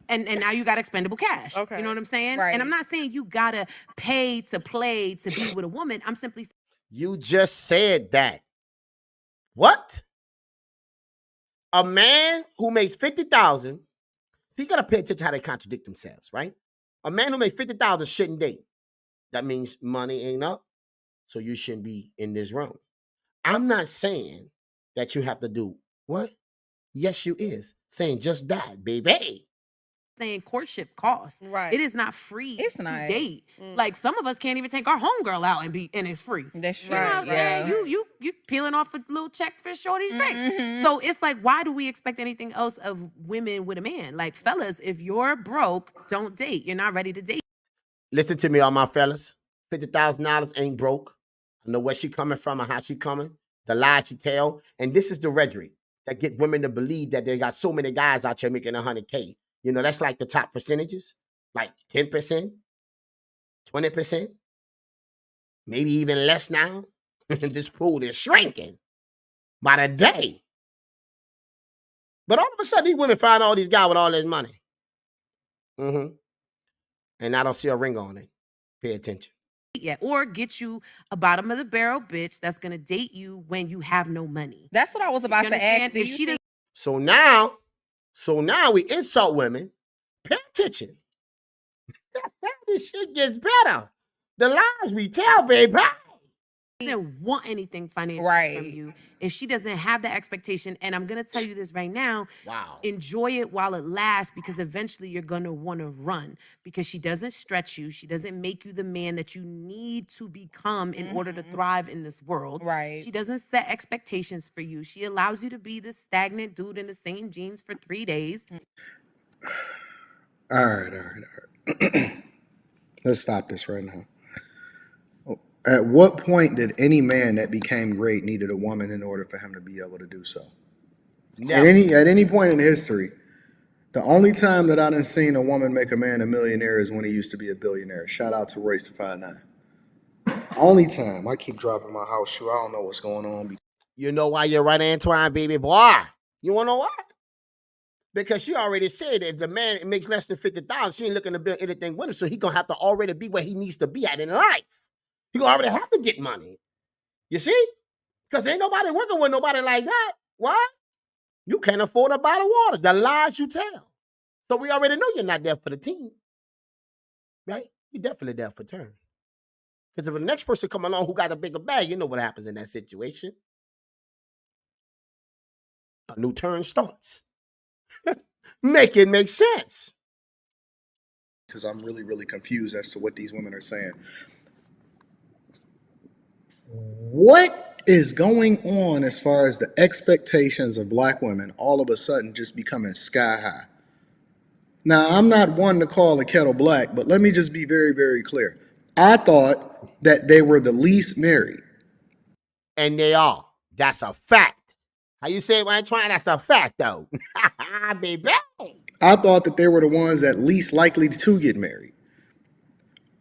And now you got expendable cash. Okay. You know what I'm saying? Right. And I'm not saying you gotta pay to play to be with a woman. I'm simply saying You just said that. What? A man who makes 50,000, so you gotta pay attention to how they contradict themselves, right? A man who makes 50,000 shouldn't date. That means money ain't up, so you shouldn't be in this room. I'm not saying that you have to do what? Yes, you is saying just that, baby. saying courtship costs. Right. It is not free It's to not. date. Like some of us can't even take our homegirl out and it's free. That's You know what I'm true, saying? yeah. You peeling off a little check for Shorty's drink. So it's like, why do we expect anything else of women with a man? Like, fellas, if you're broke, don't date. You're not ready to date. Listen to me, all my fellas. $50,000 ain't broke. I know where she coming from and how she coming, the lies she tell. And this is the rhetoric that get women to believe that they got so many guys out here making $100K. You know, that's like the top percentages, like 10%, 20%, maybe even less now. This pool is shrinking by the day. But all of a sudden, these women find all these guys with all this money. And I don't see a ring on it. Pay attention. Yet, or get you a bottom of the barrel bitch that's gonna date you when you have no money. That's what I was about You to understand? ask. Do If you she think- So now we insult women. Pay attention. This shit gets better. The lies we tell, baby. doesn't want anything financial from Right. you, if she doesn't have that expectation, and I'm gonna tell you this right now, Wow. enjoy it while it lasts, because eventually you're gonna want to run, because she doesn't stretch you, she doesn't make you the man that you need to become in order to thrive in this world. Right. She doesn't set expectations for you. She allows you to be this stagnant dude in the same jeans for 3 days. All right. Let's stop this right now. At what point did any man that became great needed a woman in order for him to be able to do so? Never. At any point in history, the only time that I done seen a woman make a man a millionaire is when he used to be a billionaire. Shout out to Royce the 5'9". Only time. I keep dropping my house shoe. I don't know what's going on. You know why you're right, Antoine, baby boy? You want to know why? Because she already said if the man makes less than 50,000, she ain't looking to build anything with him, so he gonna have to already be where he needs to be at in life. He gonna already have to get money. You see? Because ain't nobody working with nobody like that. Why? You can't afford a bottle of water. The lies you tell. So we already know you're not there for the team. Right? You're definitely there for turn. Because if the next person come along who got a bigger bag, you know what happens in that situation. A new turn starts. Make it make sense. Because I'm really, really confused as to what these women are saying. What is going on as far as the expectations of black women all of a sudden just becoming sky high? Now, I'm not one to call a kettle black, but let me just be very, very clear. I thought that they were the least married. And they are. That's a fact. How you say it, Antoine? That's a fact, though. Baby. I thought that they were the ones that least likely to get married.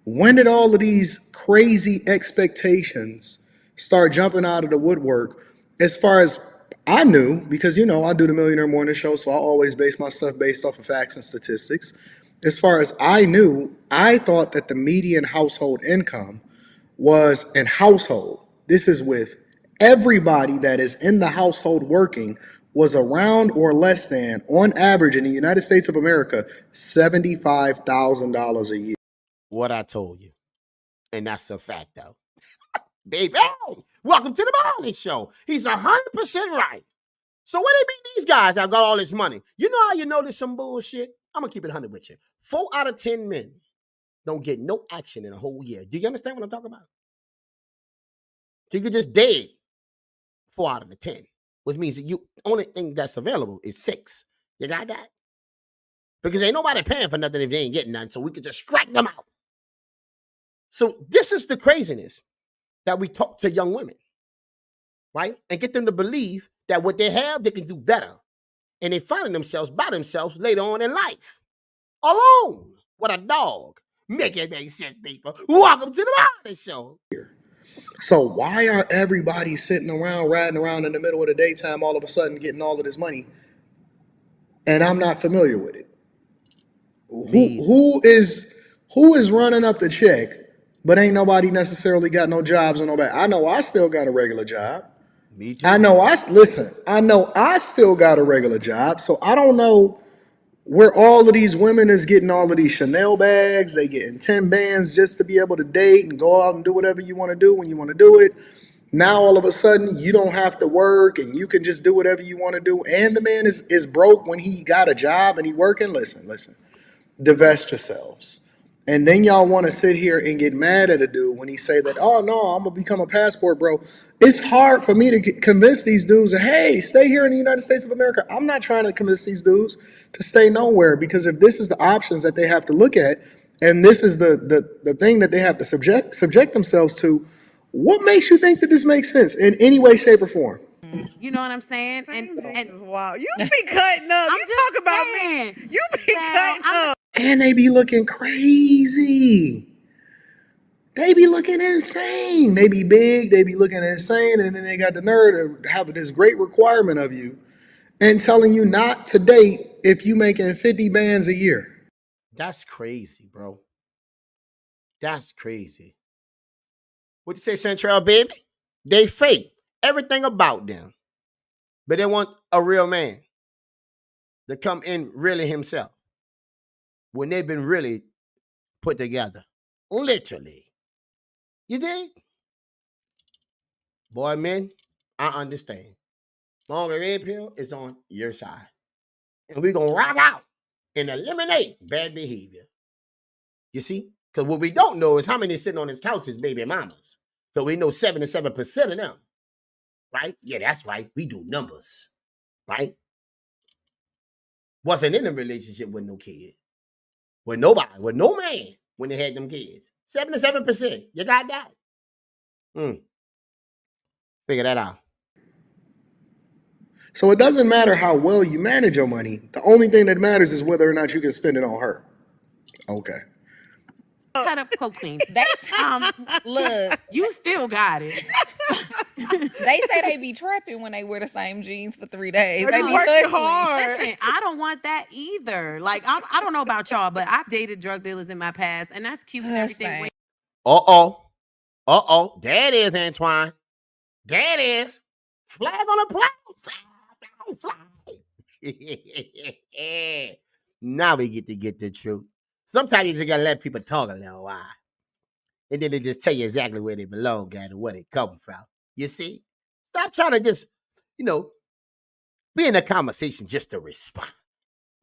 When did all of these crazy expectations start jumping out of the woodwork? As far as I knew, because, you know, I do the Millionaire Morning Show, so I always base my stuff based off of facts and statistics. As far as I knew, I thought that the median household income was an household. This is with everybody that is in the household working was around or less than, on average in the United States of America, $75,000 a year. What I told you. And that's a fact, though. Baby, welcome to the Morning Show. He's 100% right. So what do you mean these guys have got all this money? You know how you know there's some bullshit? I'm going to keep it 100 with you. 4 out of 10 men don't get no action in a whole year. Do you understand what I'm talking about? So you could just dead 4 out of the 10, which means that you only thing that's available is 6. You got that? Because ain't nobody paying for nothing if they ain't getting nothing, so we could just strike them out. So this is the craziness that we talk to young women, right? And get them to believe that what they have, they can do better. And they finding themselves by themselves later on in life. Alone with a dog. Make it make sense, people. Welcome to the Body Show. So why are everybody sitting around, riding around in the middle of the daytime, all of a sudden getting all of this money, and I'm not familiar with it? Who is running up the check, but ain't nobody necessarily got no jobs or no bad? I know I still got a regular job. Me too. I know I still got a regular job, so I don't know where all of these women is getting all of these Chanel bags. They getting 10 bands just to be able to date and go out and do whatever you want to do when you want to do it. Now all of a sudden you don't have to work and you can just do whatever you want to do. And the man is broke when he got a job and he working. Listen, divest yourselves. And then y'all want to sit here and get mad at a dude when he say that, oh no, I'm gonna become a passport bro. It's hard for me to convince these dudes that, hey, stay here in the United States of America. I'm not trying to convince these dudes to stay nowhere, because if this is the options that they have to look at, and this is the thing that they have to subject themselves to, what makes you think that this makes sense in any way, shape, or form? You know what I'm saying? And is wild. You be cutting up. I'm You just talk about saying. me. You be cutting up. And they be looking crazy. They be looking insane. They be big, they be looking insane, and then they got the nerve to have this great requirement of you and telling you not to date if you making 50 bands a year. That's crazy, bro. That's crazy. What you say, Central, baby? They fake everything about them. But they want a real man to come in really himself when they've been really put together. Literally. You dig? Boy, men, I understand. Myunclereddpill is on your side. And we're going to rock out and eliminate bad behavior. You see? Because what we don't know is how many sitting on his couch is baby mamas. So we know 77% of them. Right? Yeah, that's right. We do numbers. Right? Wasn't in a relationship with no kid. With nobody. With no man when they had them kids. 77%. You got that? Figure that out. So it doesn't matter how well you manage your money. The only thing that matters is whether or not you can spend it on her. Okay. Cut up cocaine. Look, You still got it. they say they be trapping when they wear the same jeans for 3 days. They They be working hustling. hard. Listen, I don't want that either. Like, I don't know about y'all, but I've dated drug dealers in my past, and that's cute and everything. Same. Uh-oh. There it is, Antoine. There it is. Flag on the plane. Fly. Now we get the truth. Sometimes you just gotta let people talk a little while. And then they just tell you exactly where they belong at and where they come from. You see? Stop trying to just, be in a conversation just to respond.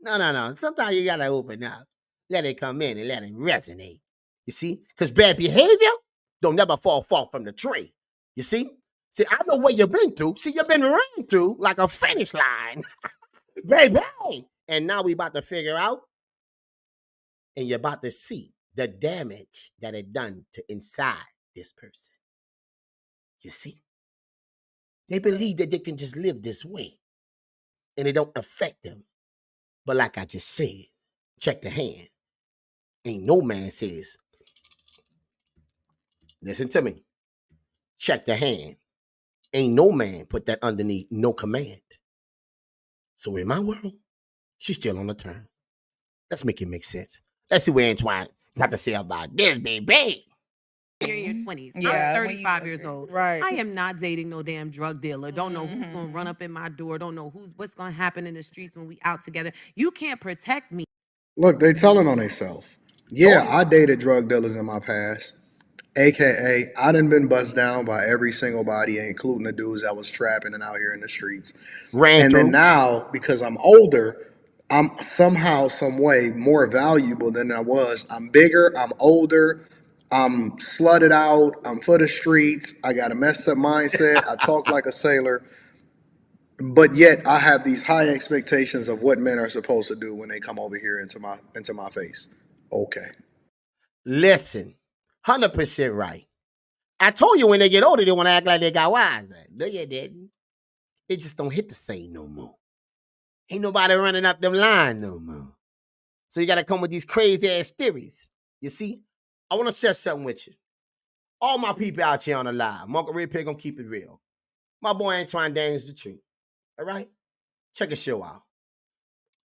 No. Sometimes you gotta open up. Let it come in and let it resonate. You see? Because bad behavior don't never fall from the tree. You see? See, I know what you've been through. See, you've been running through like a finish line. Baby. And now we about to figure out, and you're about to see the damage that it done to inside this person. You see? They believe that they can just live this way and it don't affect them. But like I just said, check the hand. Ain't no man says, listen to me, check the hand. Ain't no man put that underneath no command. So in my world, she's still on the turn. Let's make it make sense. Let's see what Antoine got to say about this, baby. You're in your 20s. Yeah, I'm when you 35 go years through. old. Right. I am not dating no damn drug dealer. Don't know who's gonna run up in my door. Don't know what's gonna happen in the streets when we out together. You can't protect me. Look, they telling on themselves. Yeah, I dated drug dealers in my past. AKA, I done been buzzed down by every single body, including the dudes that was trapping and out here in the streets. Ran And then through. now, because I'm older, I'm somehow, some way more valuable than I was. I'm bigger, I'm older, I'm slutted out, I'm for the streets, I got a messed up mindset, I talk like a sailor, but yet I have these high expectations of what men are supposed to do when they come over here into my face. Okay. Listen, 100% right. I told you when they get older, they want to act like they got wise. No, you didn't. It just don't hit the same no more. Ain't nobody running up them line no more. So you got to come with these crazy ass theories. You see, I want to share something with you. All my people out here on the live, Myunclereddpill gonna keep it real. My boy Antoine Daniels the truth. All right, check his show out.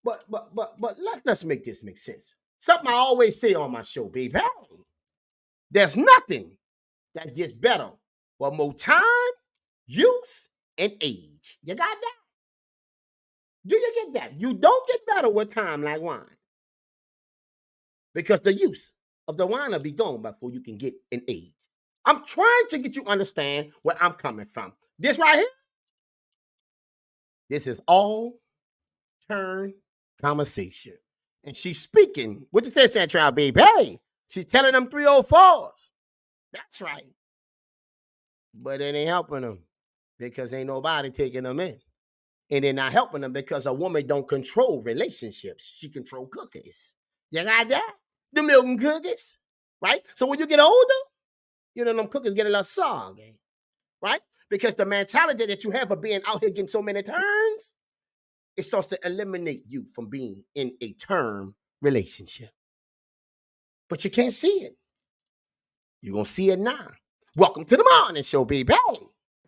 But let's make this make sense. Something I always say on my show, baby. Hey, there's nothing that gets better but more time, use, and age. You got that? Do you get that? You don't get better with time like wine. Because the use of the wine will be gone before you can get an age. I'm trying to get you to understand where I'm coming from. This right here, this is all turn conversation. And she's speaking. What you say, Santral, baby? Hey, she's telling them 304s. That's right. But it ain't helping them because ain't nobody taking them in. And they're not helping them because a woman don't control relationships. She control cookies. You got that? The milk and cookies, right? So when you get older, you know, them cookies get a little soggy, right? Because the mentality that you have of being out here getting so many turns, it starts to eliminate you from being in a term relationship. But you can't see it. You're going to see it now. Welcome to the morning show, baby.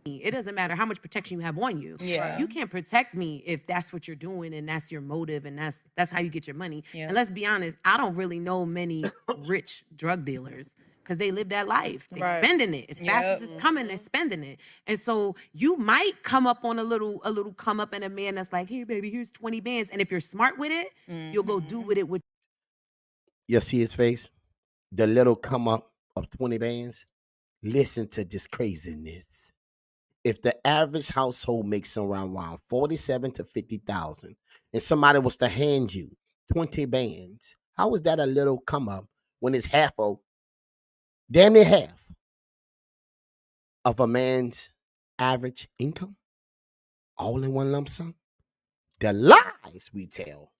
It doesn't matter how much protection you have on you. Yeah. You can't protect me if that's what you're doing and that's your motive and that's how you get your money. Yeah. And let's be honest, I don't really know many rich drug dealers because they live that life. They're Right. spending it. As fast as it's coming, they're spending it. And so you might come up on a little come up in a man that's like, here, baby, here's 20 bands. And if you're smart with it, you'll go do with it what You see his face? The little come up of 20 bands. Listen to this craziness. If the average household makes around 47 to 50,000, and somebody was to hand you 20 bands, how is that a little come up when it's half of, damn near half of a man's average income, all in one lump sum? The lies we tell.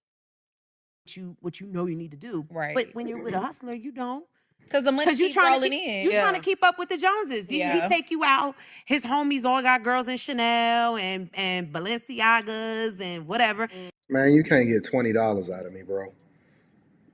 what you know you need to do. Right. But when you're with a hustler, you don't. Because the money keeps rolling in. You're trying to keep up with the Joneses. He take you out. His homies all got girls in Chanel and Balenciagas and whatever. Man, you can't get $20 out of me, bro.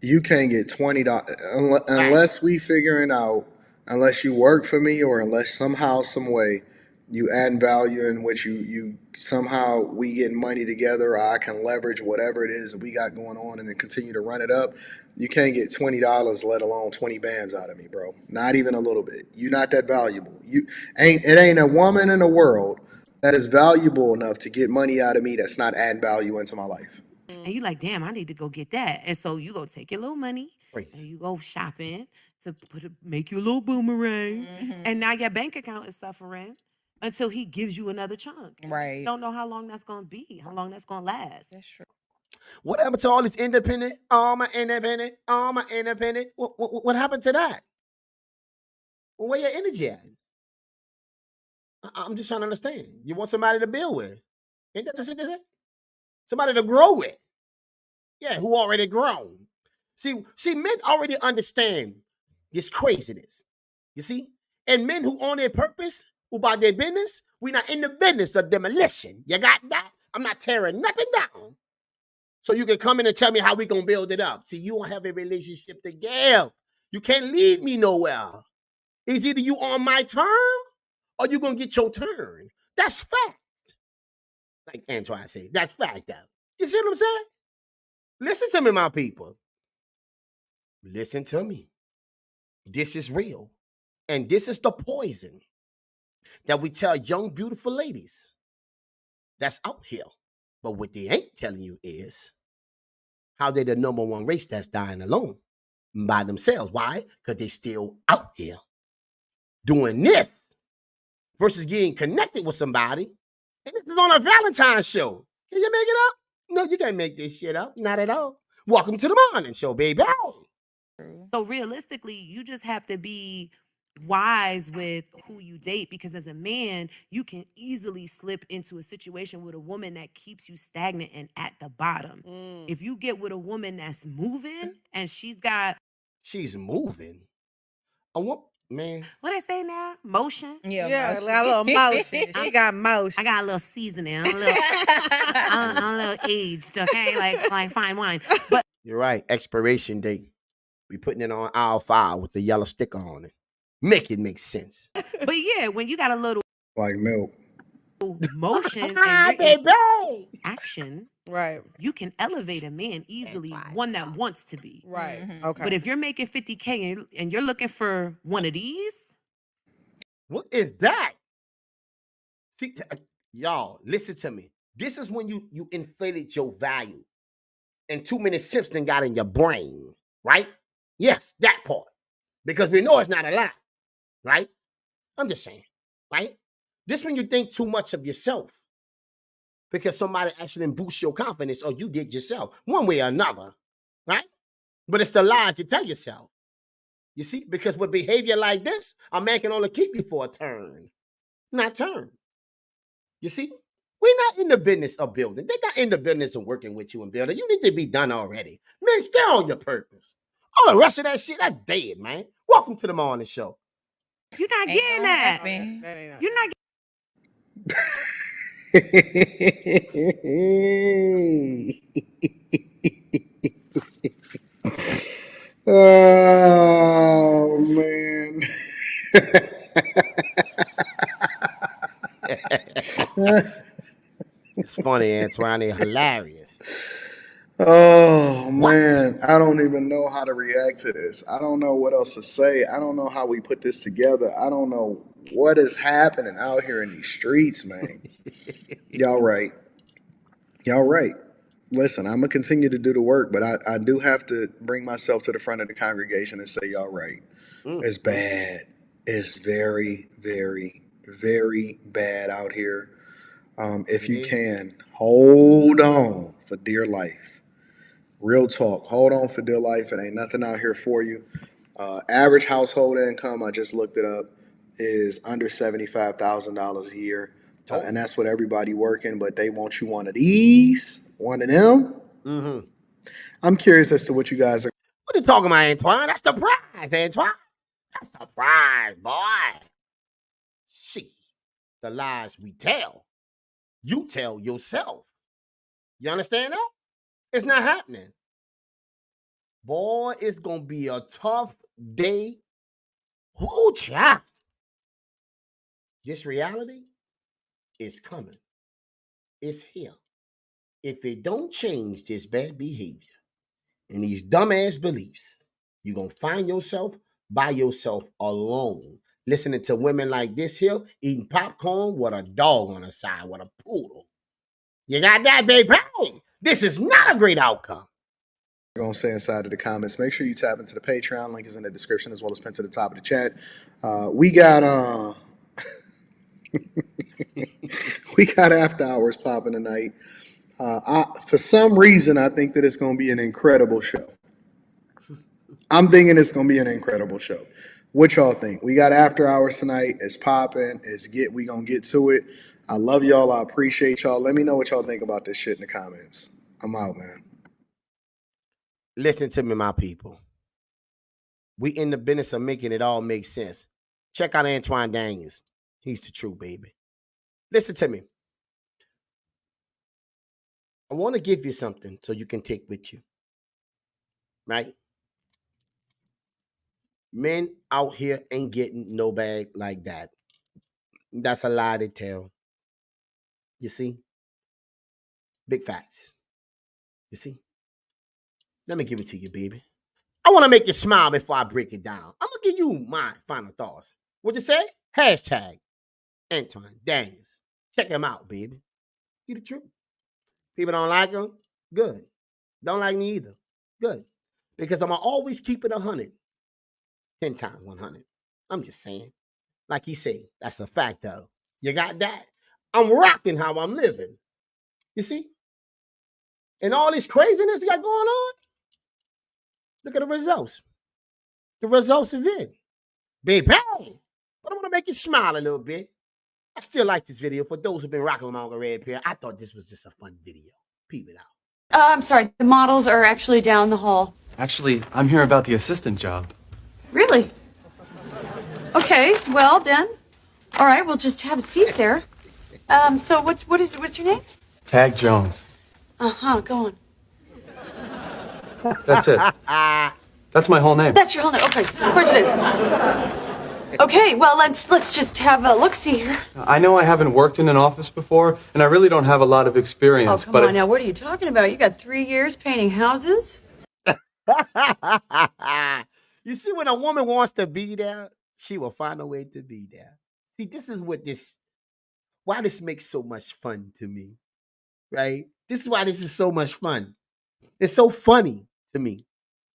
You can't get $20 unless we figuring out, unless you work for me or unless somehow, some way, you add value in which you somehow we get money together, or I can leverage whatever it is that we got going on and then continue to run it up. You can't get $20, let alone 20 bands out of me, bro. Not even a little bit. You're not that valuable. It ain't a woman in the world that is valuable enough to get money out of me that's not adding value into my life. And you like, damn, I need to go get that. And so you go take your little money and you go shopping to make you a little boomerang. And now your bank account is suffering until he gives you another chunk. Right. You don't know how long that's going to be, how long that's going to last. That's true. What happened to all this independent? My independent. My independent. What happened to that? Well, where your energy at? I'm just trying to understand. You want somebody to build with. Ain't that just it? Somebody to grow with. Yeah, who already grown. See, men already understand this craziness. You see? And men who own their purpose, who about their business, we're not in the business of demolition. You got that? I'm not tearing nothing down. So you can come in and tell me how we gonna build it up. See, you don't have a relationship to give. You can't lead me nowhere. It's either you on my term or you gonna get your turn. That's fact. Like Antoine said, that's fact, though. You see what I'm saying? Listen to me, my people. Listen to me. This is real. And this is the poison that we tell young, beautiful ladies that's out here. But what they ain't telling you is how they're the number one race that's dying alone by themselves. Why? Because they still out here. doing this versus getting connected with somebody. And this is on a Valentine's show. Can you make it up? No, you can't make this shit up. Not at all. Welcome to the morning show, baby. So realistically, you just have to be wise with who you date, because as a man, you can easily slip into a situation with a woman that keeps you stagnant and at the bottom. If you get with a woman that's moving and she's moving. I want, man. What they say now? Motion. Yeah, like a little motion. She got motion. I got a little seasoning. I'm a little aged, okay? Like fine wine. But You're right. Expiration date. We putting it on aisle 5 with the yellow sticker on it. Make it make sense. But yeah, when you got a little Like milk. motion and you're in Baby. action, Right. you can elevate a man easily, one that wants to be. Right. Okay. But if you're making 50K and you're looking for one of these, What is that? See, y'all, listen to me. This is when you inflated your value and too many simps done got in your brain, right? Yes, that part. Because we know it's not a lie, right? I'm just saying, right? This when you think too much of yourself because somebody actually boosts your confidence or you did yourself, one way or another, right? But it's the lies you tell yourself. You see, because with behavior like this, a man can only keep you for a turn, not turn. You see, we're not in the business of building. They're not in the business of working with you and building. You need to be done already. Man, stay on your purpose. All the rest of that shit, that's dead, man. Welcome to the morning show. you're not Ain't getting gonna that. happen. That ain't You're not Oh man. It's funny, Antoine. They're hilarious. Oh man, I don't even know how to react to this. I don't know what else to say. I don't know how we put this together. I don't know what is happening out here in these streets, man. Y'all right. Y'all right. Listen, I'm gonna continue to do the work, but I do have to bring myself to the front of the congregation and say y'all right. It's bad. It's very, very, very bad out here. If you can, hold on for dear life. Real talk. Hold on for dear life. It ain't nothing out here for you. Average household income, I just looked it up, is under $75,000 a year. And that's what everybody working, but they want you one of these, one of them. Mm-hmm. I'm curious as to what you guys are. What are you talking about, Antoine? That's the prize, Antoine. That's the prize, boy. See, the lies we tell, you tell yourself. You understand that? It's not happening. Boy, it's going to be a tough day. Whoo, child. This reality is coming. It's here. If it don't change this bad behavior and these dumbass beliefs, you're going to find yourself by yourself alone, listening to women like this here, eating popcorn with a dog on the side, with a poodle. You got that, baby? This is not a great outcome. Going to say inside of the comments. Make sure you tap into the Patreon. Link is in the description as well as pinned to the top of the chat. We got we got after hours popping tonight. For some reason, I think that it's going to be an incredible show. I'm thinking it's going to be an incredible show. What y'all think? We got after hours tonight. It's popping. We going to get to it. I love y'all. I appreciate y'all. Let me know what y'all think about this shit in the comments. I'm out, man. Listen to me, my people. We in the business of making it all make sense. Check out Antoine Daniels. He's the truth, baby. Listen to me. I want to give you something so you can take with you. Right? Men out here ain't getting no bag like that. That's a lie they tell. You see? Big facts. You see? Let me give it to you, baby. I want to make you smile before I break it down. I'm going to give you my final thoughts. What you say? Hashtag Antoine Daniels. Check him out, baby. He the truth. People don't like him? Good. Don't like me either? Good. Because I'm going to always keep it 100. 10 times 100. I'm just saying. Like he say, that's a fact though. You got that? I'm rocking how I'm living. You see? And all this craziness got going on. Look at the results. The results is it. Baby. But I want to make you smile a little bit. I still like this video. For those who've been rocking with Myunclereddpill, I thought this was just a fun video. Peep it out. I'm sorry, the models are actually down the hall. Actually, I'm here about the assistant job. Really? Okay, well then. All right, we'll just have a seat there. So what's your name? Tag Jones. Uh-huh, go on. That's it. That's my whole name. That's your whole name. Okay, of course it is. Okay, well let's just have a look-see here. I know I haven't worked in an office before, and I really don't have a lot of experience. Oh, come on now, what are you talking about? You got 3 years painting houses? You see, when a woman wants to be there, she will find a way to be there. See, this is why this makes so much fun to me, right? This is why this is so much fun. It's so funny to me.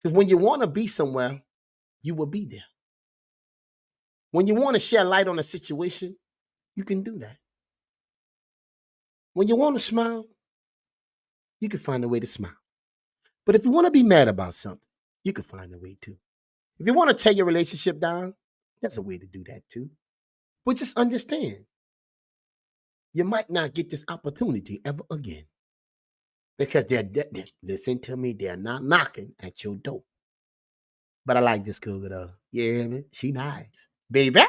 Because when you want to be somewhere, you will be there. When you want to shed light on a situation, you can do that. When you want to smile, you can find a way to smile. But if you want to be mad about something, you can find a way too. If you want to tear your relationship down, there's a way to do that too. But just understand, you might not get this opportunity ever again. Because listen to me, they're not knocking at your door. But I like this cougar though. Yeah, man, she nice. Baby,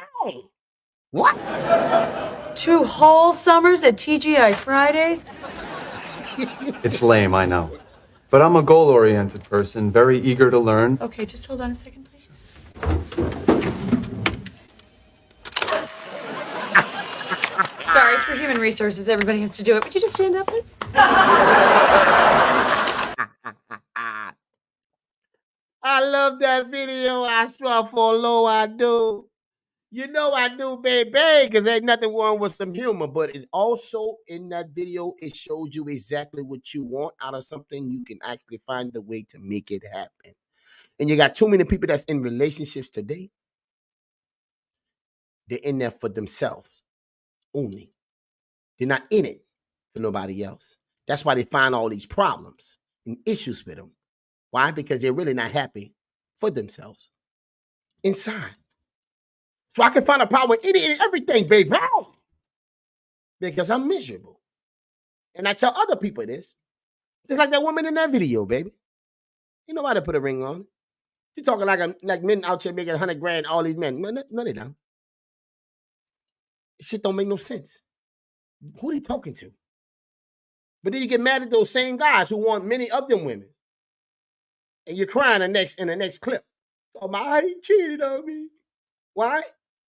what? 2 whole summers at TGI Fridays? It's lame, I know. But I'm a goal-oriented person, very eager to learn. Okay, just hold on a second, please. Sorry, it's for human resources. Everybody has to do it. Would you just stand up, please? I love that video. I swear for low, I do. You know I do, baby, because ain't nothing wrong with some humor. But it also, in that video, it showed you exactly what you want out of something. You can actually find a way to make it happen. And you got too many people that's in relationships today. They're in there for themselves only. They're not in it for nobody else. That's why they find all these problems and issues with them. Why? Because they're really not happy for themselves inside. So I can find a problem with any and everything, baby. Because I'm miserable. And I tell other people this. Just like that woman in that video, baby. Ain't nobody put a ring on it. She's talking like men out here making 100 grand, all these men. No, they don't. Shit don't make no sense. Who are they talking to? But then you get mad at those same guys who want many of them women. And you're crying in the next clip. Oh my, he cheated on me. Why?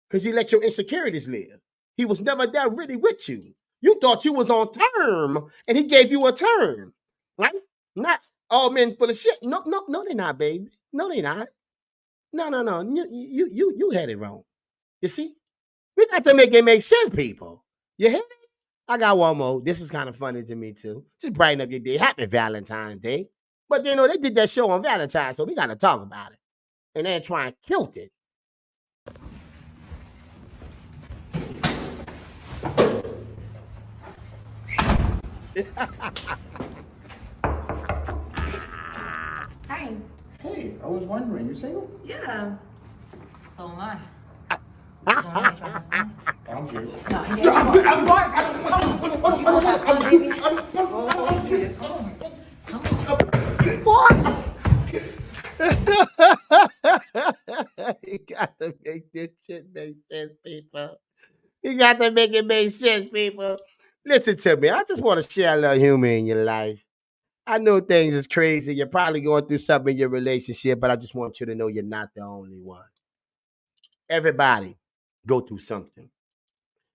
Because he let your insecurities live. He was never there really with you. You thought you was on term, and he gave you a term. Right? Not all men full of shit. No, they're not, baby. No, they're not. No. You had it wrong. You see? We got to make it make sense, people. You hear me? I got one more. This is kind of funny to me, too. Just brighten up your day. Happy Valentine's Day. But, you know, they did that show on Valentine's, so we got to talk about it. And Antoine killed it. Hi. Hey, I was wondering, you single? Yeah. So am I. I'm good. You got to make this shit make sense, people. You got to make it make sense, people. Listen to me. I just want to share a little humor in your life. I know things is crazy. You're probably going through something in your relationship, but I just want you to know you're not the only one. Everybody go through something.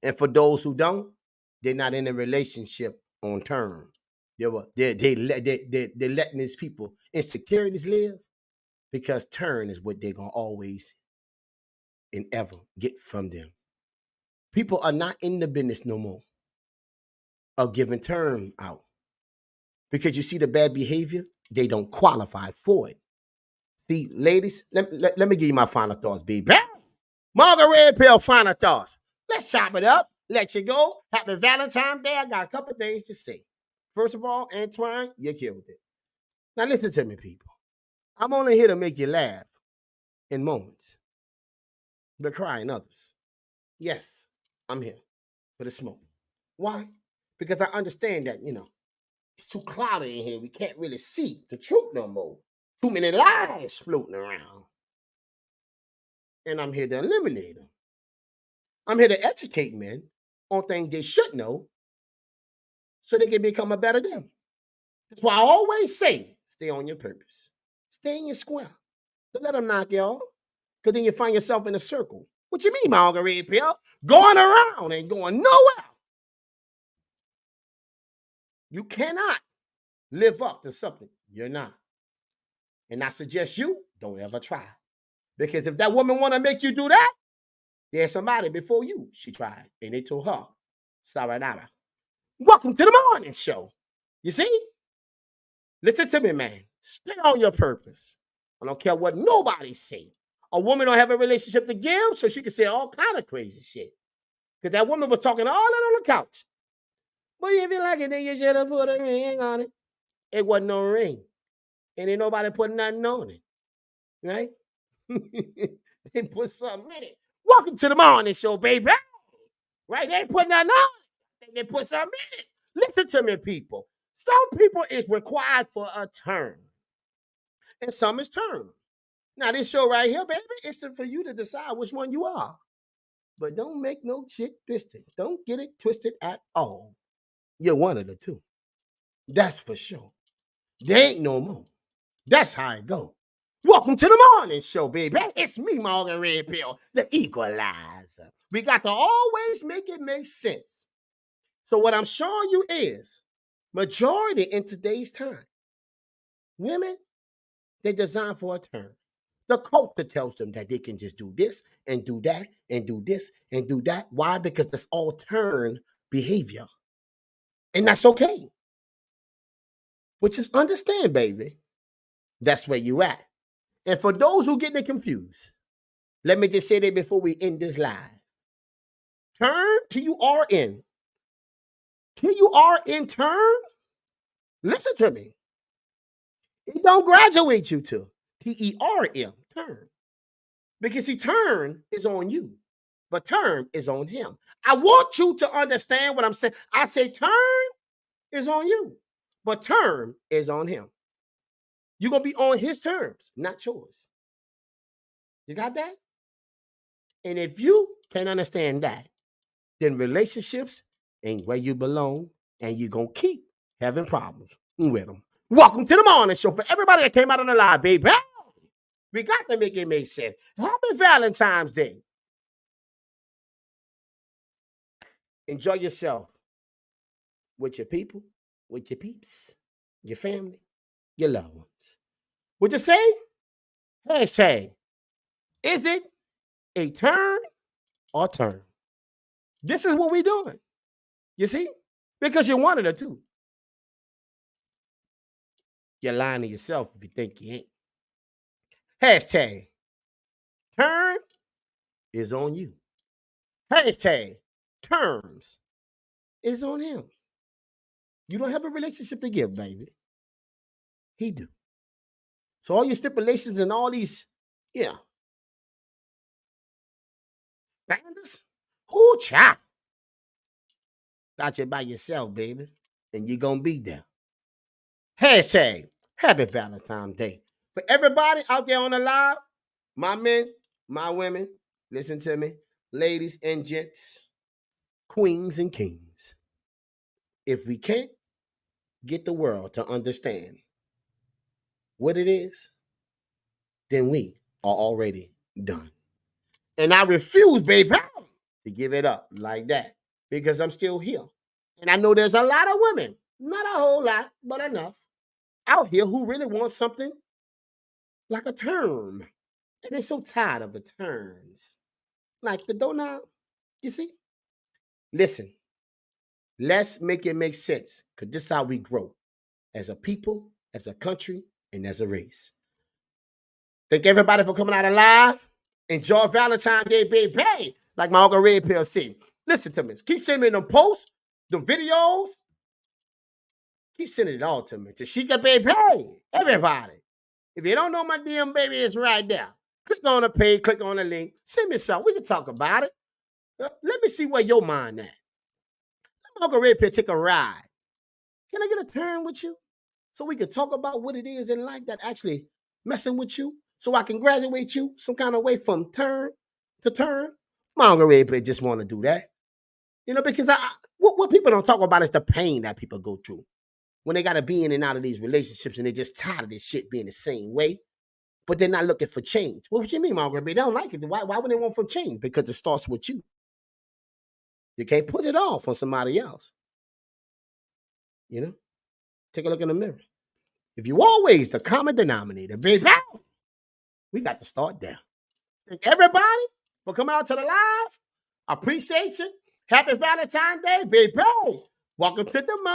And for those who don't, they're not in a relationship on term. They're letting these people insecurities live because turn is what they're going to always and ever get from them. People are not in the business no more of giving term out. Because you see the bad behavior, they don't qualify for it. See, ladies, let me give you my final thoughts, baby. Myunclereddpill final thoughts. Let's chop it up. Let you go. Happy Valentine's Day. I got a couple things to say. First of all, Antoine, you killed it. Now listen to me, people. I'm only here to make you laugh in moments, but cry in others. Yes, I'm here for the smoke. Why? Because I understand that, it's too cloudy in here. We can't really see the truth no more. Too many lies floating around. And I'm here to eliminate them. I'm here to educate men on things they should know so they can become a better them. That's why I always say, stay on your purpose. Stay in your square. Don't let them knock you off. Because then you find yourself in a circle. What you mean, Myunclereddpill? Going around and going nowhere. You cannot live up to something you're not. And I suggest you don't ever try. Because if that woman want to make you do that, there's somebody before you she tried. And they told her, sayonara. Welcome to the morning show. You see? Listen to me, man. Stay on your purpose. I don't care what nobody say. A woman don't have a relationship to give, so she can say all kind of crazy shit. Because that woman was talking all that on the couch. But if you like it, then you should have put a ring on it. It wasn't no ring. And ain't nobody put nothing on it. Right? They put something in it. Welcome to the morning show, baby. Right? They ain't put nothing on it. They put something in it. Listen to me, people. Some people is required for a turn. And some is turned. Now, this show right here, baby, it's for you to decide which one you are. But don't make no shit twisted. Don't get it twisted at all. You're one of the two. That's for sure. There ain't no more. That's how it go. Welcome to the morning show, baby. It's me, Myunclereddpill, the equalizer. We got to always make it make sense. So what I'm showing you is, majority in today's time, women, they're designed for a turn. The culture tells them that they can just do this and do that and do this and do that. Why? Because that's all turn behavior. And that's okay. Which is understand, baby. That's where you at. And for those who getting it confused, let me just say that before we end this live. Turn till you are in. Till you are in turn. Listen to me. It don't graduate you to TERM, turn. Because see, turn is on you, but turn is on him. I want you to understand what I'm saying. I say turn is on you, but turn is on him. You're going to be on his terms, not yours. You got that? And if you can't understand that, then relationships ain't where you belong, and you're going to keep having problems with them. Welcome to the morning show for everybody that came out on the live, baby. We got to make it make sense. Happy Valentine's Day. Enjoy yourself with your people, with your peeps, your family, your loved ones. Would you say? Hashtag, is it a turn or turn? This is what we're doing. You see? Because you're one of the two. You're lying to yourself if you think you ain't. Hashtag, turn is on you. Hashtag, terms is on him. You don't have a relationship to give, baby. He do. So all your stipulations and all these, standards, whoo, child. Got you by yourself, baby. And you're going to be there. Hashtag, happy Valentine's Day. For everybody out there on the live, my men, my women, listen to me, ladies and gents, queens and kings. If we can't get the world to understand what it is, then we are already done. And I refuse, baby, to give it up like that because I'm still here. And I know there's a lot of women, not a whole lot, but enough, out here who really want something like a term. And they're so tired of the terms. Like the donut, you see? Listen, let's make it make sense because this is how we grow as a people, as a country, and as a race. Thank everybody for coming out alive. Enjoy Valentine's Day, baby. Like my Uncle Red Pill said. Listen to me. Keep sending me them posts, them videos. Keep sending it all to me. Tashika, baby. Everybody. If you don't know my DM, baby, it's right there. Click on the page, click on the link. Send me something. We can talk about it. Let me see where your mind at. Let Uncle Red Pill take a ride. Can I get a turn with you? So we can talk about what it is in life that actually messing with you. So I can graduate you some kind of way from turn to turn. My Uncle Red Pill just want to do that. You know, because what people don't talk about is the pain that people go through when they got to be in and out of these relationships and they're just tired of this shit being the same way, but they're not looking for change. What you mean, Margaret? They don't like it. Why would they want for change? Because it starts with you. You can't put it off on somebody else. You know? Take a look in the mirror. If you always the common denominator, baby, we got to start there. Thank everybody for coming out to the live. I appreciate you. Happy Valentine's Day, baby. Welcome to the month.